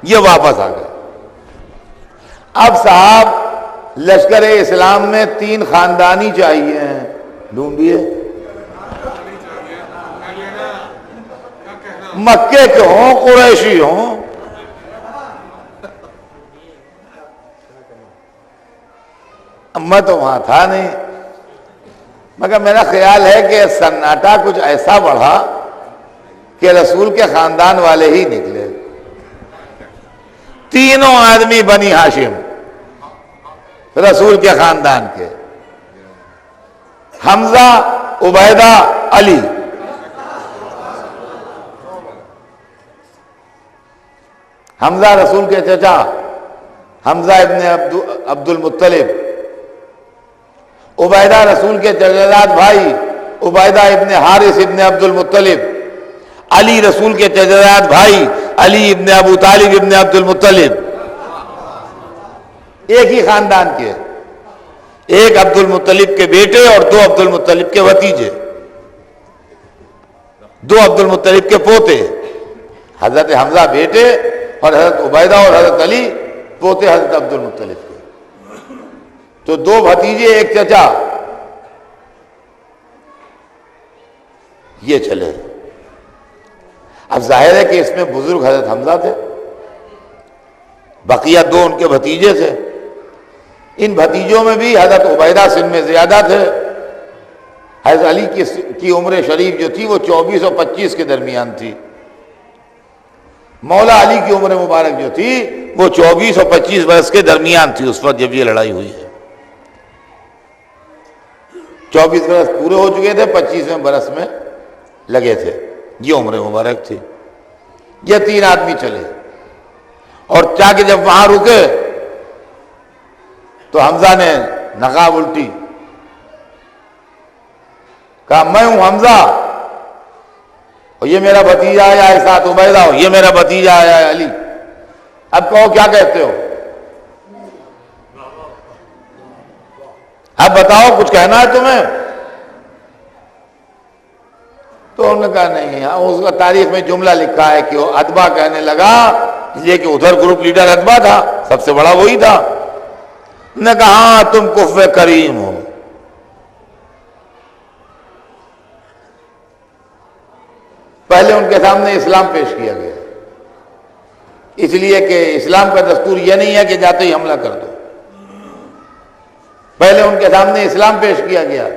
یہ واپس آ گئے. اب صاحب لشکر اسلام میں 3 خاندانی چاہیے ہیں، ڈھونڈیے. مکے کے ہوں، قریشی ہوں. میں تو وہاں تھا نہیں مگر میرا خیال ہے کہ سناٹا کچھ ایسا بڑھا کہ رسول کے خاندان والے ہی نکلے. 3 آدمی بنی ہاشم رسول کے خاندان کے، حمزہ، عبیدہ، علی. حمزہ رسول کے چچا، حمزہ ابن عبد المطلب. عبیدہ رسول کے چچا بھائی، عبیدہ ابن حارث ابن عبد المطلب. علی رسول کے چچا بھائی، علی ابن ابو طالب ابن عبد المطلب. ایک ہی خاندان کے، ایک عبد المطلب کے بیٹے اور 2 عبد المطلب کے بھتیجے، 2 عبد المطلب کے پوتے. حضرت حمزہ بیٹے اور حضرت عبیدہ اور حضرت علی پوتے حضرت عبد المطلب کے. تو 2 بھتیجے ایک چچا. یہ چلے اب ظاہر ہے کہ اس میں بزرگ حضرت حمزہ تھے، بقیہ دو ان کے بھتیجے تھے، ان بھتیجوں میں بھی حضرت عبیدہ سن میں زیادہ تھے۔ حضرت علی کی عمر شریف جو تھی وہ 24 اور 25 کے درمیان تھی، مولا علی کی عمر مبارک جو تھی وہ 24 اور 25 برس کے درمیان تھی اس وقت جب یہ لڑائی ہوئی ہے۔ 24 برس پورے ہو چکے تھے، 25ویں برس میں لگے تھے، یہ عمر مبارک تھی۔ یہ تین آدمی چلے اور جا کے جب وہاں رکے تو حمزہ نے نقاب الٹی، کہا میں ہوں حمزہ اور یہ میرا بھتیجا آیا ہے ساتھ عبیدہ، ہو یہ میرا بھتیجا آیا ہے علی، اب کہو کیا کہتے ہو، اب بتاؤ کچھ کہنا ہے تمہیں؟ تو انہوں نے کہا نہیں، اس کا تاریخ میں جملہ لکھا ہے کہ وہ اتبا کہنے لگا، یہ کہ ادھر گروپ لیڈر اتبا تھا، سب سے بڑا وہی تھا، نے کہا ہاں تم کفو کریم ہو۔ پہلے ان کے سامنے اسلام پیش کیا گیا، اس لیے کہ اسلام کا دستور یہ نہیں ہے کہ جاتے ہی حملہ کر دو، پہلے ان کے سامنے اسلام پیش کیا گیا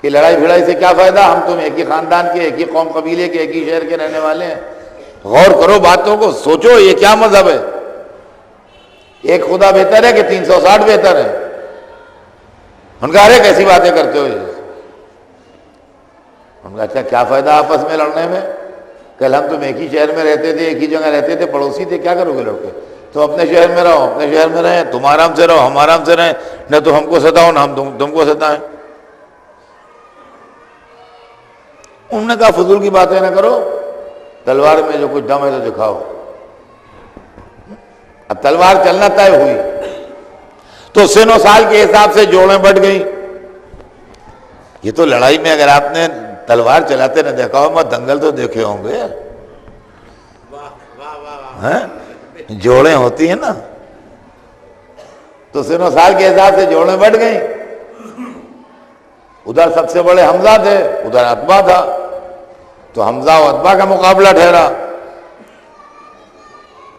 کہ لڑائی بھڑائی سے کیا فائدہ، ہم تم ایک ہی خاندان کے، ایک ہی قوم قبیلے کے، ایک ہی شہر کے رہنے والے ہیں، غور کرو باتوں کو، سوچو یہ کیا مذہب ہے، ایک خدا بہتر ہے کہ 360 بہتر ہے؟ ان کا ارے کیسی باتیں کرتے ہو یہ؟ ان کا اچھا کیا فائدہ آپس میں لڑنے میں، کل ہم تم ایک ہی شہر میں رہتے تھے، ایک ہی جگہ رہتے تھے، پڑوسی تھے، کیا کرو گے لڑ کے؟ تم اپنے شہر میں رہو، اپنے شہر میں رہیں، تم آرام سے رہو، ہم آرام سے رہیں، نہ تو ہم کو ستاؤ نہ ہم تم کو ستائیں۔ انہوں نے کہا فضول کی باتیں نہ کرو، تلوار میں جو کچھ دم ہے تو دکھاؤ۔ اب تلوار چلنا طے ہوئی تو سن و سال کے حساب سے جوڑیں بڑھ گئی۔ یہ تو لڑائی میں اگر آپ نے تلوار چلاتے نہ دیکھا ہو، میں دنگل تو دیکھے ہوں گے، جوڑیں ہوتی ہیں نا، تو سن و سال کے حساب سے جوڑیں بڑھ گئیں۔ ادھر سب سے بڑے حمزہ تھے، ادھر اتبا تھا، تو حمزہ و اتبا کا مقابلہ ٹھہرا۔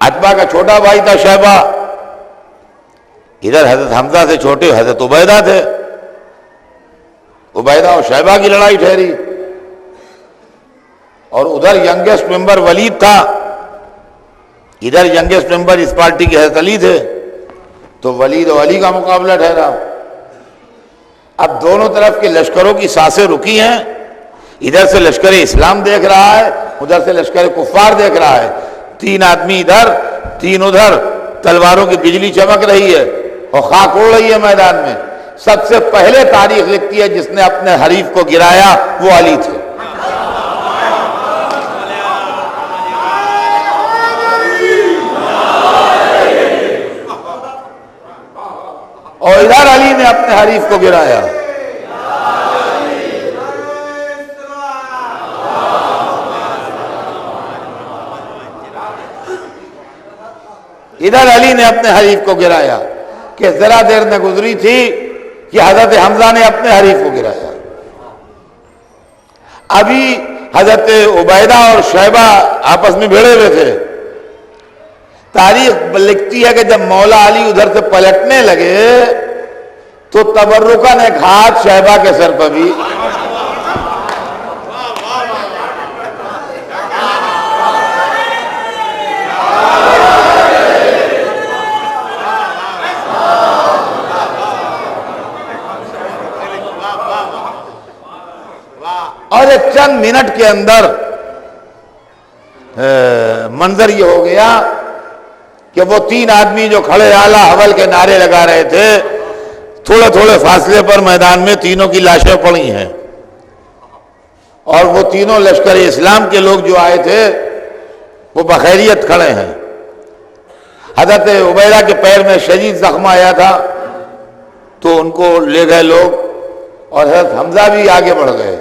اتبا کا چھوٹا بھائی تھا شیبہ، ادھر حضرت حمزہ سے چھوٹے حضرت عبیدہ تھے، عبیدہ اور شیبہ کی لڑائی ٹھہری، اور ادھر ینگسٹ ممبر ولید تھا، ادھر ینگسٹ ممبر اس پارٹی کے حضرت علی تھے، تو ولید و علی کا مقابلہ ٹھہرا۔ اب دونوں طرف کے لشکروں کی سانسیں رکی ہیں، ادھر سے لشکر اسلام دیکھ رہا ہے، ادھر سے لشکر کفار دیکھ رہا ہے، تین آدمی ادھر تین ادھر، تلواروں کی بجلی چمک رہی ہے اور خاک اڑ رہی ہے میدان میں۔ سب سے پہلے تاریخ لکھتی ہے جس نے اپنے حریف کو گرایا وہ علی تھے۔ اور ادھر علی نے اپنے حریف کو گرایا۔ ادھر علی نے اپنے حریف کو گرایا کہ ذرا دیر نہ گزری تھی کہ حضرت حمزہ نے اپنے حریف کو گرایا۔ ابھی حضرت عبیدہ اور شیبہ آپس میں بھیڑے ہوئے تھے۔ تاریخ لکھتی ہے کہ جب مولا علی ادھر سے پلٹنے لگے تو تبرکاً ایک ہاتھ شیبہ کے سر پر بھی، اور ایک چند منٹ کے اندر منظر یہ ہو گیا کہ وہ تین آدمی جو کھڑے اعلیٰ حول کے نعرے لگا رہے تھے، تھوڑے تھوڑے فاصلے پر میدان میں تینوں کی لاشیں پڑی ہیں، اور وہ تینوں لشکر اسلام کے لوگ جو آئے تھے وہ بخیریت کھڑے ہیں۔ حضرت عبیدہ کے پیر میں شدید زخم آیا تھا تو ان کو لے گئے لوگ، اور حضرت حمزہ بھی آگے بڑھ گئے۔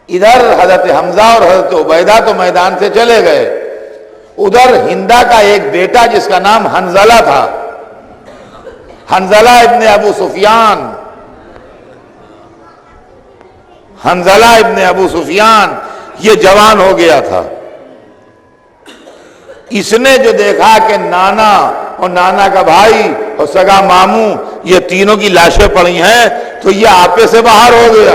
ادھر حضرت حمزہ اور حضرت عبیدہ تو میدان سے چلے گئے، ادھر ہندا کا ایک بیٹا جس کا نام حنظلہ تھا، حنظلہ ابن ابو سفیان، حنظلہ ابن ابو سفیان یہ جوان ہو گیا تھا. اس نے جو دیکھا کہ نانا اور نانا کا بھائی اور سگا ماموں یہ تینوں کی لاشیں پڑی ہیں تو یہ آپے سے باہر ہو گیا.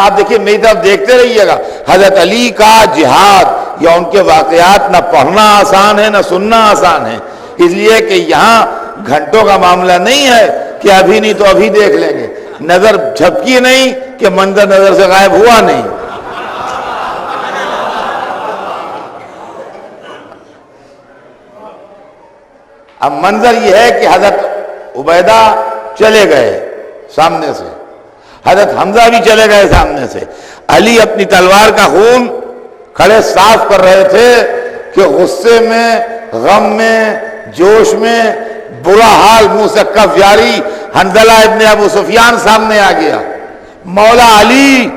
آپ دیکھیے میری طرف دیکھتے رہیے گا. حضرت علی کا جہاد یا ان کے واقعات نہ پڑھنا آسان ہے نہ سننا آسان ہے، اس لیے کہ یہاں گھنٹوں کا معاملہ نہیں ہے کہ ابھی نہیں تو ابھی دیکھ لیں گے. نظر جھپکی نہیں کہ منظر نظر سے غائب ہوا نہیں. اب منظر یہ ہے کہ حضرت عبیدہ چلے گئے سامنے سے، حضرت حمزہ بھی چلے گئے سامنے سے. علی اپنی تلوار کا خون کھڑے صاف کر رہے تھے کہ غصے میں، غم میں، جوش میں برا حال منہ سے کف جاری. حنظلہ ابن ابو سفیان سامنے آ گیا. مولا علی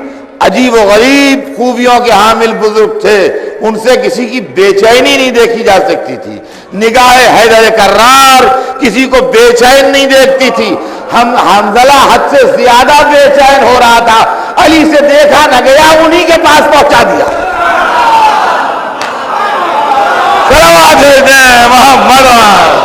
عجیب و غریب خوبیوں کے حامل بزرگ تھے، ان سے کسی کی بے چینی نہیں دیکھی جا سکتی تھی. نگاہ حیدر کرار کسی کو بے چین نہیں دیکھتی تھی. حنظلہ حد سے زیادہ بے چین ہو رہا تھا. علی سے دیکھا نہ گیا، انہی کے پاس پہنچا دیا. صلوات محمد.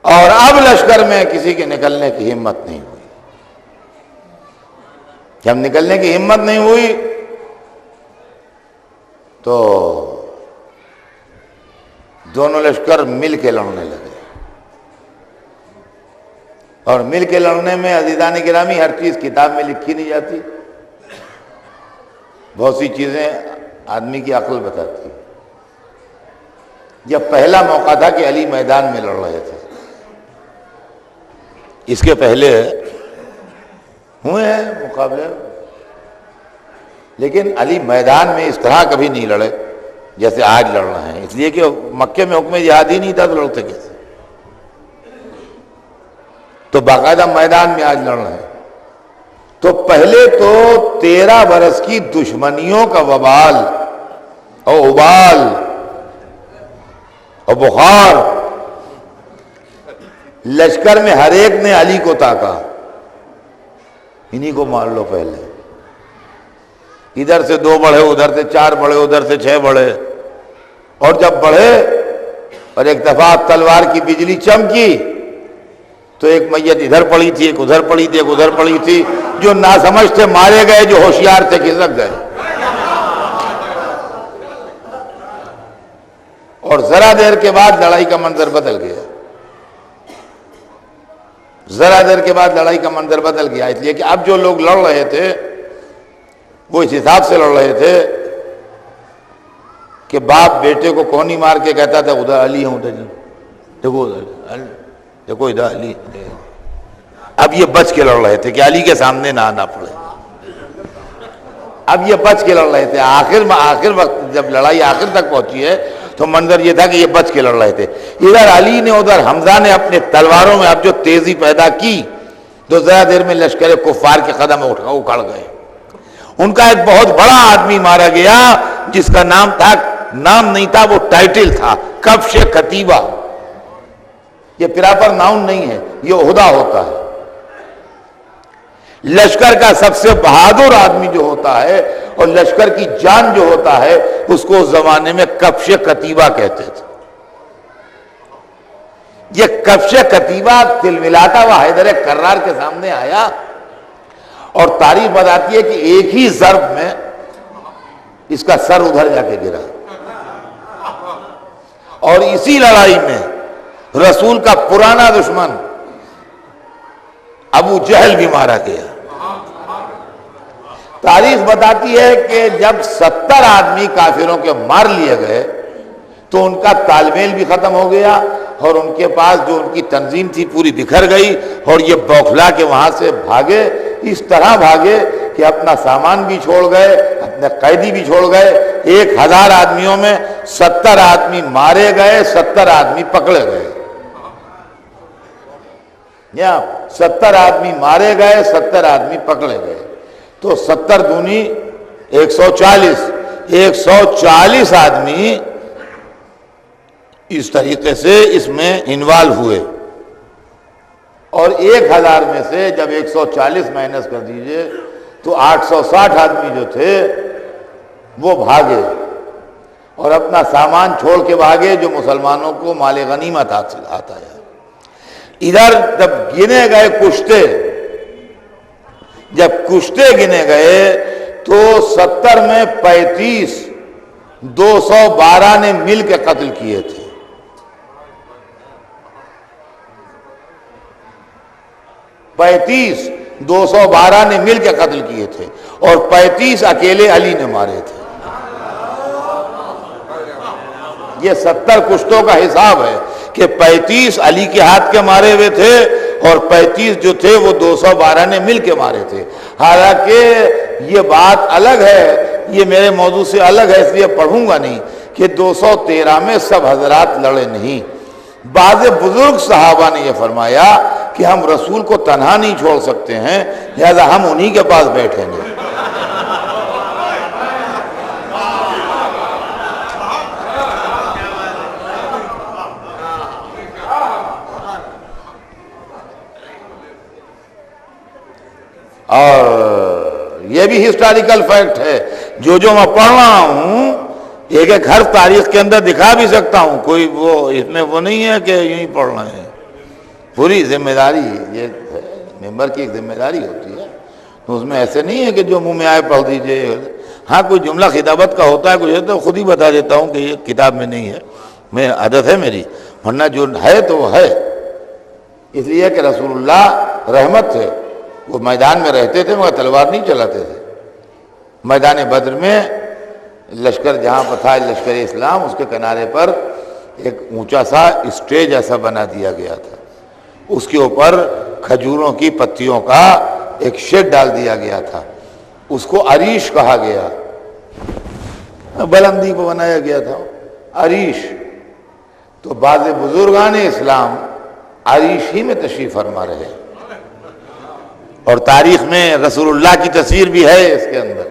اور اب لشکر میں کسی کے نکلنے کی ہمت نہیں ہوئی. جب نکلنے کی ہمت نہیں ہوئی تو دونوں لشکر مل کے لڑنے لگے. اور مل کے لڑنے میں عزیزان گرامی ہر چیز کتاب میں لکھی نہیں جاتی. بہت سی چیزیں آدمی کی عقل بتاتی. یہ پہلا موقع تھا کہ علی میدان میں لڑ رہے تھے. اس کے پہلے ہوئے ہیں مقابلے، لیکن علی میدان میں اس طرح کبھی نہیں لڑے جیسے آج لڑ رہے ہیں. اس لیے کہ مکے میں حکم جہاد ہی نہیں تھا تو لڑتے کیسے؟ تو باقاعدہ میدان میں آج لڑ رہے ہیں. تو پہلے تو 13 برس کی دشمنیوں کا وبال اور ابال اور بخار لشکر میں ہر ایک نے علی کو تاکا. انہی کو مار لو پہلے. ادھر سے 2 بڑھے، ادھر سے 4 بڑھے، ادھر سے 6 بڑھے. اور جب بڑھے اور ایک دفعہ تلوار کی بجلی چمکی تو ایک میت ادھر پڑی تھی، ایک ادھر پڑی تھی، ایک ادھر پڑی تھی. جو ناسمجھ تھے مارے گئے، جو ہوشیار تھے کھسک گئے. اور ذرا دیر کے بعد لڑائی کا منظر بدل گیا. ذرا دیر کے بعد لڑائی کا منظر بدل گیا. اس لیے کہ اب جو لوگ لڑ رہے تھے وہ اس حساب سے لڑ رہے تھے کہ باپ بیٹے کو کونی مار کے کہتا تھا ادھر علی ہوں، ادھر دیکھو، ادھر دیکھو، ادھر علی. اب یہ بچ کے لڑ رہے تھے کہ علی کے سامنے نہ آنا پڑے. اب یہ بچ کے لڑ رہے تھے. آخر وقت جب لڑائی آخر تک پہنچی ہے تو منظر یہ تھا کہ یہ بچ کے لڑ رہے تھے. ادھر علی نے، ادھر حمزہ نے اپنے تلواروں میں اب جو تیزی پیدا کی تو ذرا دیر میں لشکر کفار کے قدم اکھڑ گئے. ان کا ایک بہت بڑا آدمی مارا گیا جس کا نام تھا، نام نہیں تھا، وہ ٹائٹل تھا، کفش کتیبہ. یہ پراپر ناؤن نہیں ہے، یہ عہدہ ہوتا ہے. لشکر کا سب سے بہادر آدمی جو ہوتا ہے اور لشکر کی جان جو ہوتا ہے اس کو اس زمانے میں کفش کتیبہ کہتے تھے. یہ کفش کتیبہ تلملاتا ہوا حیدر کرار کے سامنے آیا اور تاریخ بتاتی ہے کہ ایک ہی ضرب میں اس کا سر ادھر جا کے گرا. اور اسی لڑائی میں رسول کا پرانا دشمن ابو جہل بھی مارا گیا. تاریخ بتاتی ہے کہ جب 70 آدمی کافروں کے مار لیے گئے تو ان کا تال میل بھی ختم ہو گیا اور ان کے پاس جو ان کی تنظیم تھی پوری بکھر گئی اور یہ بوکھلا کے وہاں سے بھاگے. اس طرح بھاگے کہ اپنا سامان بھی چھوڑ گئے، اپنے قیدی بھی چھوڑ گئے. 1000 آدمیوں میں 70 آدمی مارے گئے، 70 آدمی پکڑے گئے. یا 70 آدمی مارے گئے، 70 آدمی پکڑے گئے، تو 70 دونی 140، 140 آدمی اس طریقے سے اس میں انوالو ہوئے، اور 1000 میں سے جب 140 مائنس کر دیجئے تو 860 آدمی جو تھے وہ بھاگے اور اپنا سامان چھوڑ کے بھاگے، جو مسلمانوں کو مال غنیمت حاصل آتا ہے۔ ادھر جب گنے گئے کشتے، جب کشتے گنے گئے تو 70 میں 35 212 نے مل کے قتل کیے تھے، 35 212 نے مل کے قتل کیے تھے، اور 35 اکیلے علی نے مارے تھے۔ یہ 70 کشتوں کا حساب ہے کہ 35 علی کے ہاتھ کے مارے ہوئے تھے، اور 35 جو تھے وہ 212 نے مل کے مارے تھے۔ حالانکہ یہ بات الگ ہے، یہ میرے موضوع سے الگ ہے، اس لیے پڑھوں گا نہیں کہ 213 میں سب حضرات لڑے نہیں۔ بعض بزرگ صحابہ نے یہ فرمایا کہ ہم رسول کو تنہا نہیں چھوڑ سکتے ہیں، لہذا ہم انہی کے پاس بیٹھیں گے۔ اور یہ بھی ہسٹوریکل فیکٹ ہے، جو میں پڑھ رہا ہوں ایک ایک ہر تاریخ کے اندر دکھا بھی سکتا ہوں، کوئی وہ اس میں وہ نہیں ہے کہ یوں ہی پڑھ رہے ہیں، پوری ذمہ داری یہ ممبر کی ایک ذمہ داری ہوتی ہے، تو اس میں ایسے نہیں ہے کہ جو منہ میں آئے پڑھ دیجئے۔ ہاں کوئی جملہ خطابت کا ہوتا ہے، کچھ ہے تو خود ہی بتا دیتا ہوں کہ یہ کتاب میں نہیں ہے، میں عادت ہے میری، ورنہ جو ہے تو وہ ہے۔ اس لیے کہ رسول اللہ رحمت تھے، وہ میدان میں رہتے تھے مگر تلوار نہیں چلاتے تھے۔ میدان بدر میں لشکر جہاں پر تھا لشکر اسلام، اس کے کنارے پر ایک اونچا سا اسٹیج ایسا بنا دیا گیا تھا، اس کے اوپر کھجوروں کی پتیوں کا ایک شیڈ ڈال دیا گیا تھا، اس کو عریش کہا گیا، بلندی کو بنایا گیا تھا عریش۔ تو بعض بزرگان اسلام عریش ہی میں تشریف فرما رہے، اور تاریخ میں رسول اللہ کی تصویر بھی ہے اس کے اندر،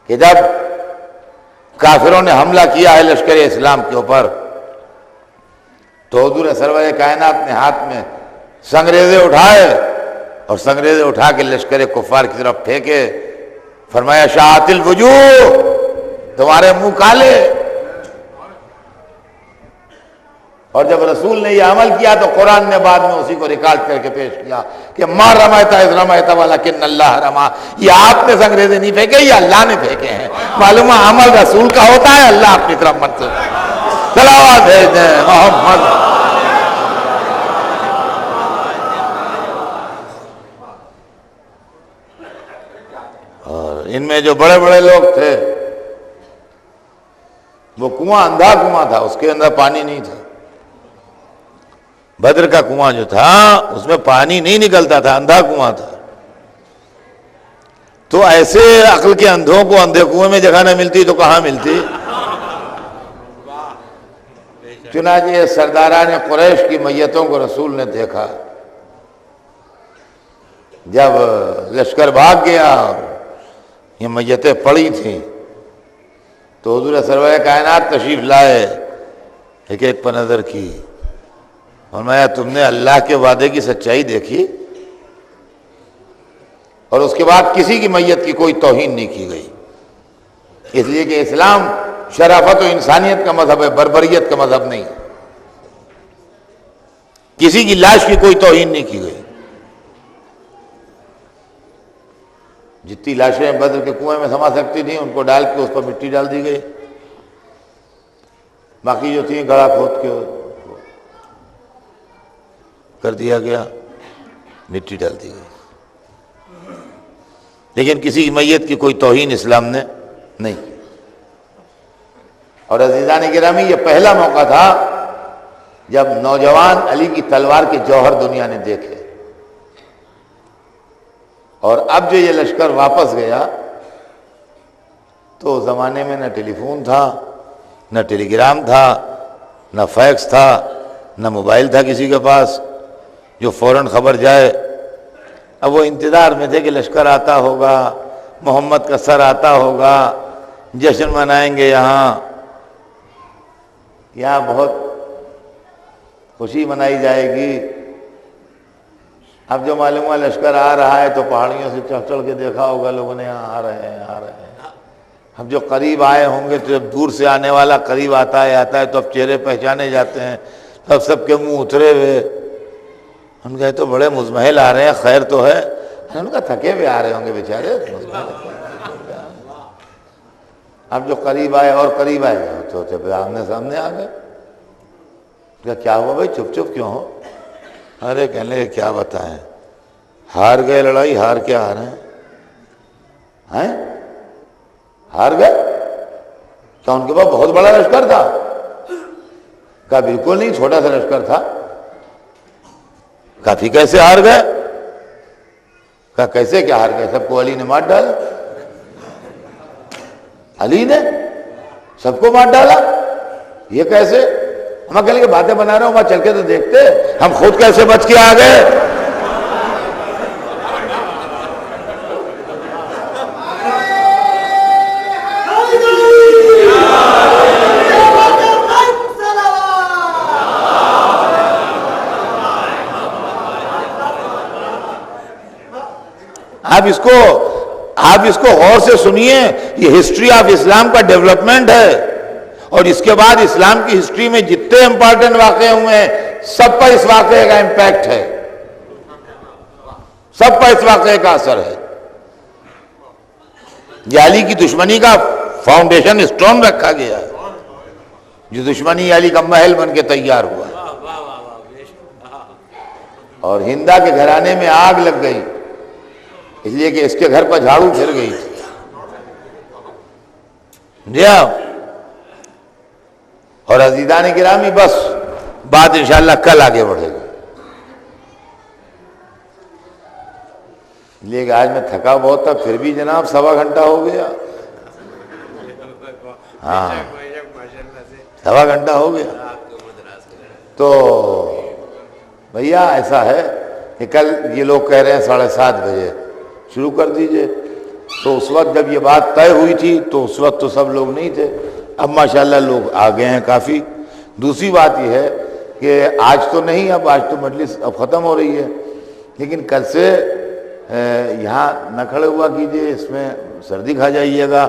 کہ جب کافروں نے حملہ کیا ہے لشکر اسلام کے اوپر تو حضور سرور کائنات نے ہاتھ میں سنگریزے اٹھائے، اور سنگریزے اٹھا کے لشکر کفار کی طرف پھینکے، فرمایا شاعت الوجوہ، تمہارے منہ کالے۔ اور جب رسول نے یہ عمل کیا تو قرآن نے بعد میں اسی کو ریکارڈ کر کے پیش کیا کہ ما رمیت اذ رمیت ولکن اللہ رمی، یہ آپ نے سنگریزے نہیں پھینکے، یہ اللہ نے پھینکے ہیں۔ معلوم ہے عمل رسول کا ہوتا ہے، اللہ اپنی طرف منسوب۔ صلوات بھیج دیں محمد۔ اور ان میں جو بڑے بڑے لوگ تھے، وہ کنواں اندھا کنواں تھا، اس کے اندر پانی نہیں تھا۔ بدر کا کنواں جو تھا اس میں پانی نہیں نکلتا تھا، اندھا کنواں تھا۔ تو ایسے عقل کے اندھوں کو اندھے کنویں میں جگہ نہ ملتی تو کہاں ملتی؟ چنانچہ سرداران قریش کی میتوں کو رسول نے دیکھا، جب لشکر بھاگ گیا یہ میتیں پڑی تھیں تو حضور سرور کائنات تشریف لائے، ایک ایک پر نظر کی، فرمایا تم نے اللہ کے وعدے کی سچائی دیکھی؟ اور اس کے بعد کسی کی میت کی کوئی توہین نہیں کی گئی، اس لیے کہ اسلام شرافت و انسانیت کا مذہب ہے، بربریت کا مذہب نہیں۔ کسی کی لاش کی کوئی توہین نہیں کی گئی۔ جتنی لاشیں بدر کے کنویں میں سما سکتی تھیں ان کو ڈال کے اس پر مٹی ڈال دی گئی، باقی جو تھیں گڑھا کھود کے کر دیا گیا، مٹی ڈال دی گئی، لیکن کسی کی میت کی کوئی توہین اسلام نے نہیں کی۔ اور عزیزان گرامی، یہ پہلا موقع تھا جب نوجوان علی کی تلوار کے جوہر دنیا نے دیکھے۔ اور اب جو یہ لشکر واپس گیا تو زمانے میں نہ ٹیلی فون تھا، نہ ٹیلی گرام تھا، نہ فیکس تھا، نہ موبائل تھا کسی کے پاس، جو فوراً خبر جائے. اب وہ انتظار میں تھے کہ لشکر آتا ہوگا، محمد کا سر آتا ہوگا، جشن منائیں گے یہاں بہت خوشی منائی جائے گی. اب جو معلوم ہوا لشکر آ رہا ہے تو پہاڑیوں سے چڑھ چڑھ کے دیکھا ہوگا لوگوں نے، آ رہے ہیں. اب جو قریب آئے ہوں گے تو جب دور سے آنے والا قریب آتا ہے تو اب چہرے پہچانے جاتے ہیں. اب سب کے منہ اترے ہوئے. ان کا تو بڑے مزمحل آ رہے ہیں، خیر تو ہے. ان کا تھکے ہوئے آ رہے ہوں گے بیچارے. اب جو قریب آئے اور قریب آئے تو آمنے سامنے آ گئے. کیا ہوا بھائی، چپ چپ کیوں ہو؟ ارے کہنے لگے کیا بتائیں، ہار گئے لڑائی، ہار کے آ رہے ہیں. ہار گئے؟ کیا ان کے پاس بہت بڑا لشکر تھا؟ کہا بالکل نہیں، چھوٹا سا لشکر تھا. کہا پھر کیسے ہار گئے؟ کہا کیسے کیا ہار گئے؟ سب کو علی نے مار ڈالا. علی نے سب کو مار ڈالا؟ یہ کیسے؟ ہم کہنے کہ باتیں بنا رہے ہوں، وہاں چل کے تو دیکھتے ہم خود کیسے بچ کے آ گئے. آپ اس کو غور سے سنیے. یہ ہسٹری آف اسلام کا ڈیولپمنٹ ہے، اور اس کے بعد اسلام کی ہسٹری میں جتنے امپارٹنٹ واقعے ہوئے ہیں سب پر اس واقعے کا امپیکٹ ہے، سب پر اس واقعے کا اثر ہے. یہ علی کی دشمنی کا فاؤنڈیشن اسٹرانگ رکھا گیا ہے. جو دشمنی علی کا محل بن کے تیار ہوا، اور ہندا کے گھرانے میں آگ لگ گئی اس لیے کہ اس کے گھر پر جھاڑو پھر گئی تھی. اور عزیزان گرامی، بس بات انشاءاللہ کل آگے بڑھے گی. لیکن آج میں تھکا بہت تھا، پھر بھی جناب 1.25 گھنٹہ ہو گیا. ہاں 1.25 گھنٹہ ہو گیا. تو بھیا ایسا ہے کہ کل یہ لوگ کہہ رہے ہیں 7:30 بجے شروع کر دیجئے. تو اس وقت جب یہ بات طے ہوئی تھی تو اس وقت تو سب لوگ نہیں تھے. اب ماشاءاللہ لوگ آ گئے ہیں کافی. دوسری بات یہ ہے کہ آج تو نہیں، اب آج تو مجلس اب ختم ہو رہی ہے، لیکن کل سے یہاں نہ کھڑے ہوا کیجئے، اس میں سردی کھا جائیے گا.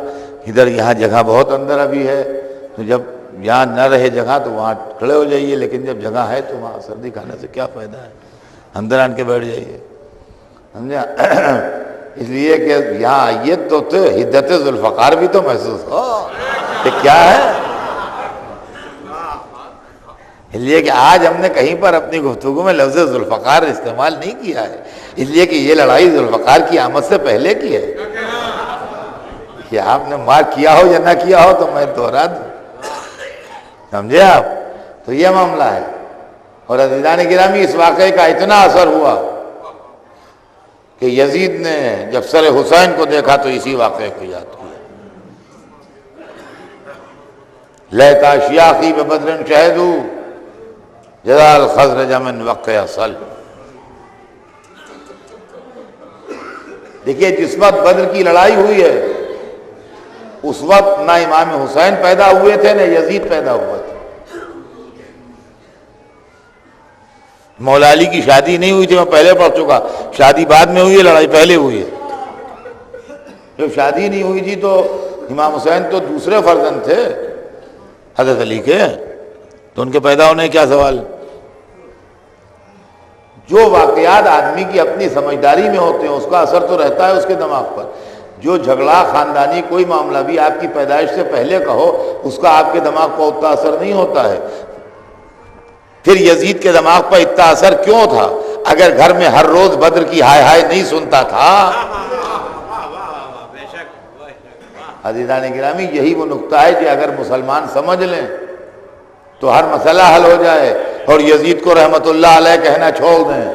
ادھر یہاں جگہ بہت اندر ابھی ہے، تو جب یہاں نہ رہے جگہ تو وہاں کھڑے ہو جائیے، لیکن جب جگہ ہے تو وہاں سردی کھانے سے کیا فائدہ ہے، اندر آن کے بیٹھ جائیے. سمجھا؟ اس لیے کہ یہاں آئیے تو حدت ذوالفقار بھی تو محسوس ہو کہ کیا ہے. اس لیے کہ آج ہم نے کہیں پر اپنی گفتگو میں لفظ ذوالفقار استعمال نہیں کیا ہے، اس لیے کہ یہ لڑائی ذوالفقار کی آمد سے پہلے کی ہے. کہ آپ نے مار کیا ہو یا نہ کیا ہو تو میں دوہرا دوں. سمجھے آپ؟ تو یہ معاملہ ہے. اور عزیزان گرامی، اس واقعے کا اتنا اثر ہوا کہ یزید نے جب سر حسین کو دیکھا تو اسی واقعے کو یاد کیا. لیتا شیاخی ببدر شہدو جزا الخزرج من وقع اصل. دیکھیے جس وقت بدر کی لڑائی ہوئی ہے اس وقت نہ امام حسین پیدا ہوئے تھے نہ یزید پیدا ہوا تھا. مولا علی کی شادی نہیں ہوئی تھی، میں پہلے پڑھ چکا. شادی بعد میں ہوئی ہے، لڑائی پہلے ہوئی ہے. جب شادی نہیں ہوئی تھی تو امام حسین تو دوسرے فرزند تھے حضرت علی کے، تو ان کے پیدا ہونے کیا سوال. جو واقعات آدمی کی اپنی سمجھداری میں ہوتے ہیں اس کا اثر تو رہتا ہے اس کے دماغ پر. جو جھگڑا خاندانی کوئی معاملہ بھی آپ کی پیدائش سے پہلے کا ہو اس کا آپ کے دماغ پر اتنا اثر نہیں ہوتا ہے. پھر یزید کے دماغ پر اتنا اثر کیوں تھا اگر گھر میں ہر روز بدر کی ہائے ہائے نہیں سنتا تھا. عزیزان گرامی، یہی وہ نقطہ ہے کہ اگر مسلمان سمجھ لیں تو ہر مسئلہ حل ہو جائے، اور یزید کو رحمت اللہ علیہ کہنا چھوڑ دیں.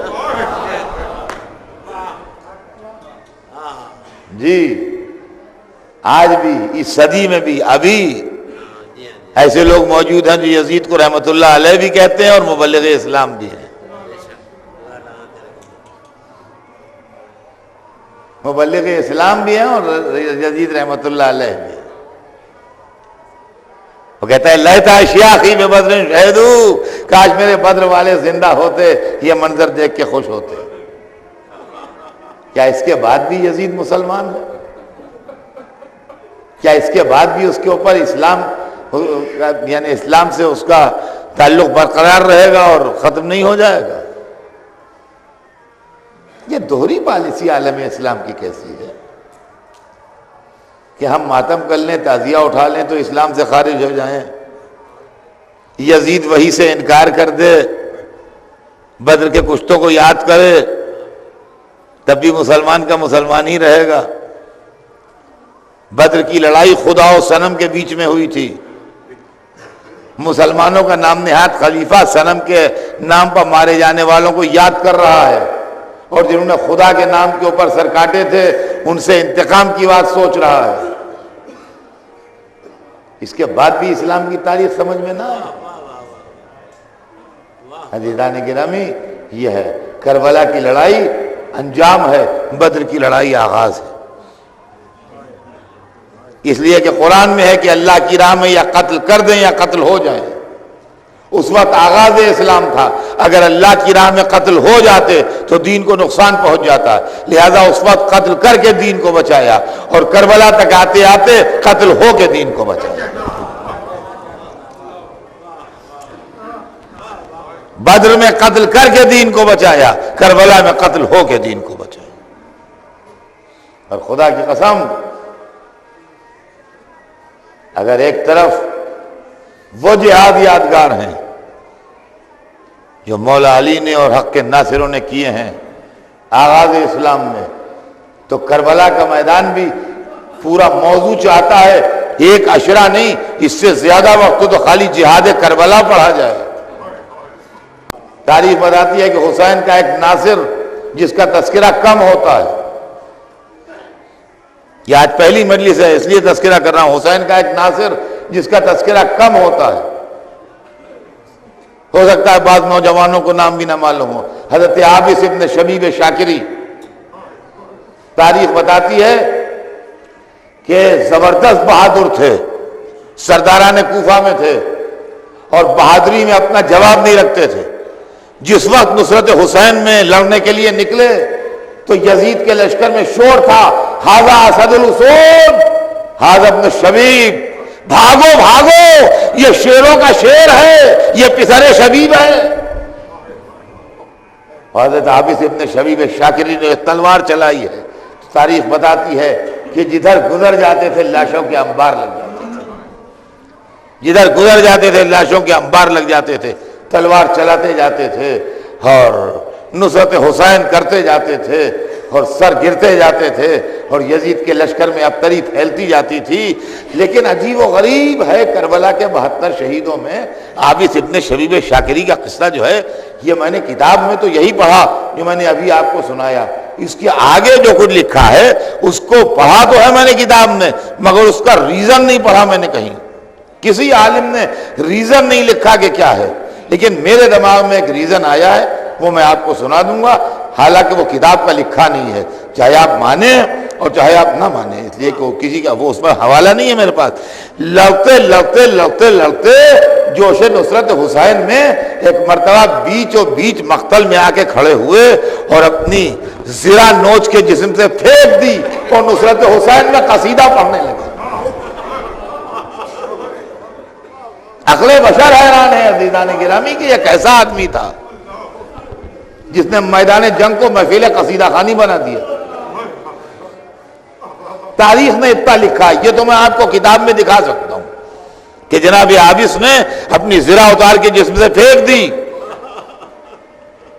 جی آج بھی اس صدی میں بھی ابھی ایسے لوگ موجود ہیں جو یزید کو رحمت اللہ علیہ بھی کہتے ہیں اور مبلغ اسلام بھی ہیں. مبلغ اسلام بھی ہیں اور یزید رحمۃ اللہ علیہ بھی. وہ کہتا ہے لیتا شیاخی میں بدر شہدو، کاش میرے بدر والے زندہ ہوتے، یہ منظر دیکھ کے خوش ہوتے. کیا اس کے بعد بھی یزید مسلمان ہے؟ کیا اس کے بعد بھی اس کے اوپر اسلام یعنی اسلام سے اس کا تعلق برقرار رہے گا اور ختم نہیں ہو جائے گا؟ یہ دوہری پالیسی عالم اسلام کی کیسی ہے کہ ہم ماتم کر لیں، تعزیہ اٹھا لیں تو اسلام سے خارج ہو جائیں، یزید وہی سے انکار کر دے، بدر کے کشتوں کو یاد کرے، تب بھی مسلمان کا مسلمان ہی رہے گا. بدر کی لڑائی خدا و صنم کے بیچ میں ہوئی تھی. مسلمانوں کا نام نہاد خلیفہ صنم کے نام پر مارے جانے والوں کو یاد کر رہا ہے، اور جنہوں نے خدا کے نام کے اوپر سر کاٹے تھے ان سے انتقام کی بات سوچ رہا ہے. اس کے بعد بھی اسلام کی تاریخ سمجھ میں نہ آئی. عزیزان گرامی، یہ ہے کربلا کی لڑائی انجام ہے، بدر کی لڑائی آغاز ہے. اس لیے کہ قرآن میں ہے کہ اللہ کی راہ میں یا قتل کر دیں یا قتل ہو جائیں. اس وقت آغاز اسلام تھا، اگر اللہ کی راہ میں قتل ہو جاتے تو دین کو نقصان پہنچ جاتا، لہذا اس وقت قتل کر کے دین کو بچایا، اور کربلا تک آتے آتے قتل ہو کے دین کو بچایا. بدر میں قتل کر کے دین کو بچایا، کربلا میں قتل ہو کے دین کو بچایا. اور خدا کی قسم، اگر ایک طرف وہ جہاد یادگار ہیں جو مولا علی نے اور حق کے ناصروں نے کیے ہیں آغاز اسلام میں، تو کربلا کا میدان بھی پورا موضوع چاہتا ہے ایک عشرہ نہیں، اس سے زیادہ وقت تو خالی جہاد کربلا پڑھا جائے. تاریخ بتاتی ہے کہ حسین کا ایک ناصر جس کا تذکرہ کم ہوتا ہے، یہ آج پہلی مجلس ہے اس لیے تذکرہ کر رہا ہوں، حسین کا ایک ناصر جس کا تذکرہ کم ہوتا ہے، ہو سکتا ہے بعض نوجوانوں کو نام بھی نہ معلوم ہو، حضرت عابس ابن شبیب شاکری. تاریخ بتاتی ہے کہ زبردست بہادر تھے، سرداران کوفہ میں تھے، اور بہادری میں اپنا جواب نہیں رکھتے تھے. جس وقت نصرت حسین میں لڑنے کے لیے نکلے تو یزید کے لشکر میں شور تھا، ھذا اسد الاسود، ھذا ابن شبیب، بھاگو بھاگو، یہ شیروں کا شیر ہے، یہ پسر شبیب ہے. حضرت عابس ابن شبیب شاکری نے تلوار چلائی ہے. تاریخ بتاتی ہے کہ جدھر گزر جاتے تھے لاشوں کے انبار لگ جاتے تھے، جدھر گزر جاتے تھے لاشوں کے انبار لگ جاتے تھے. تلوار چلاتے جاتے تھے اور نصرت حسین کرتے جاتے تھے اور سر گرتے جاتے تھے اور یزید کے لشکر میں ابتری پھیلتی جاتی تھی. لیکن عجیب و غریب ہے، کربلا کے 72 شہیدوں میں عابس ابن شبیب شاکری کا قصہ جو ہے، یہ میں نے کتاب میں تو یہی پڑھا جو میں نے ابھی آپ کو سنایا. اس کے آگے جو کچھ لکھا ہے اس کو پڑھا تو ہے میں نے کتاب میں، مگر اس کا ریزن نہیں پڑھا میں نے کہیں. کسی عالم نے ریزن نہیں لکھا کہ کیا ہے، لیکن میرے دماغ میں ایک ریزن آیا ہے، وہ میں آپ کو سنا دوں گا. حالانکہ وہ کتاب کا لکھا نہیں ہے، چاہے آپ مانیں اور چاہے آپ نہ مانیں، اس لیے کہ وہ کسی کا وہ اس پر حوالہ نہیں ہے میرے پاس. لڑتے لڑتے لڑتے لڑتے جوش نصرت حسین میں ایک مرتبہ بیچ بیچ مقتل میں آ کے کھڑے ہوئے اور اپنی زرہ نوچ کے جسم سے پھینک دی اور نصرت حسین میں قصیدہ پڑھنے لگے. عقل بشر حیران ہے عزیزان گرامی کہ یہ کیسا آدمی تھا جس نے میدان جنگ کو محفل قصیدہ خوانی بنا دیا. تاریخ نے اتنا لکھا ہے، یہ تو میں آپ کو کتاب میں دکھا سکتا ہوں کہ جناب عابس نے اپنی زرہ اتار کے جسم سے پھینک دی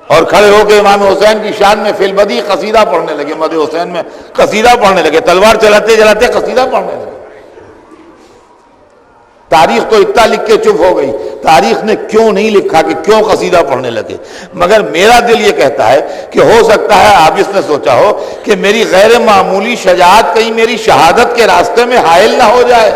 اور کھڑے ہو کے امام حسین کی شان میں فی البدی قصیدہ پڑھنے لگے، مدح حسین میں قصیدہ پڑھنے لگے، تلوار چلاتے چلاتے قصیدہ پڑھنے لگے. تاریخ تو اتنا لکھ کے چپ ہو گئی، تاریخ نے کیوں نہیں لکھا کہ کیوں قصیدہ پڑھنے لگے. مگر میرا دل یہ کہتا ہے کہ ہو سکتا ہے عابس نے سوچا ہو کہ میری غیر معمولی شجاعت کہیں میری شہادت کے راستے میں حائل نہ ہو جائے،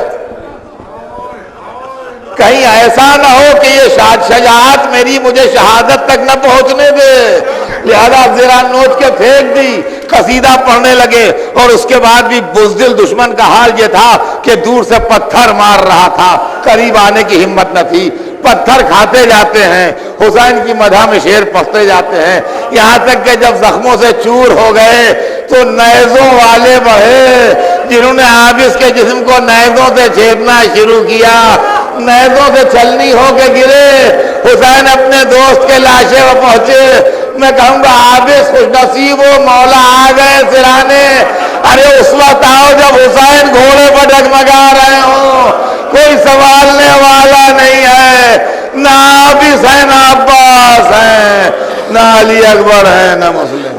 کہیں ایسا نہ ہو کہ یہ شجاعت میری مجھے شہادت تک نہ پہنچنے دے، لہذا زرہ نوچ کے پھینک دی قصیدہ پڑھنے لگے، اور اس کے بعد بھی بزدل دشمن کا حال یہ تھا کہ دور سے پتھر مار رہا تھا، قریب آنے کی ہمت نہ تھی، پتھر کھاتے جاتے ہیں، حسین کی مدح میں شعر پڑھتے جاتے ہیں، یہاں تک کہ جب زخموں سے چور ہو گئے تو نیزوں والے بڑھے جنہوں نے عابس کے جسم کو نیزوں سے چھیدنا شروع کیا، نیزوں سے چھلنی ہو کے گرے، حسین اپنے دوست کے لاشے پر پہنچے۔ میں کہوں گا عابس خوش نصیب ہو، مولا آ گئے سرانے، ارے اس وقت آؤ جب حسین گھوڑے پر ڈگمگا رہے ہوں، کوئی سنبھالنے والا نہیں ہے، نہ عابس ہے نہ عباس ہے، نہ علی اکبر ہے نہ مسلم۔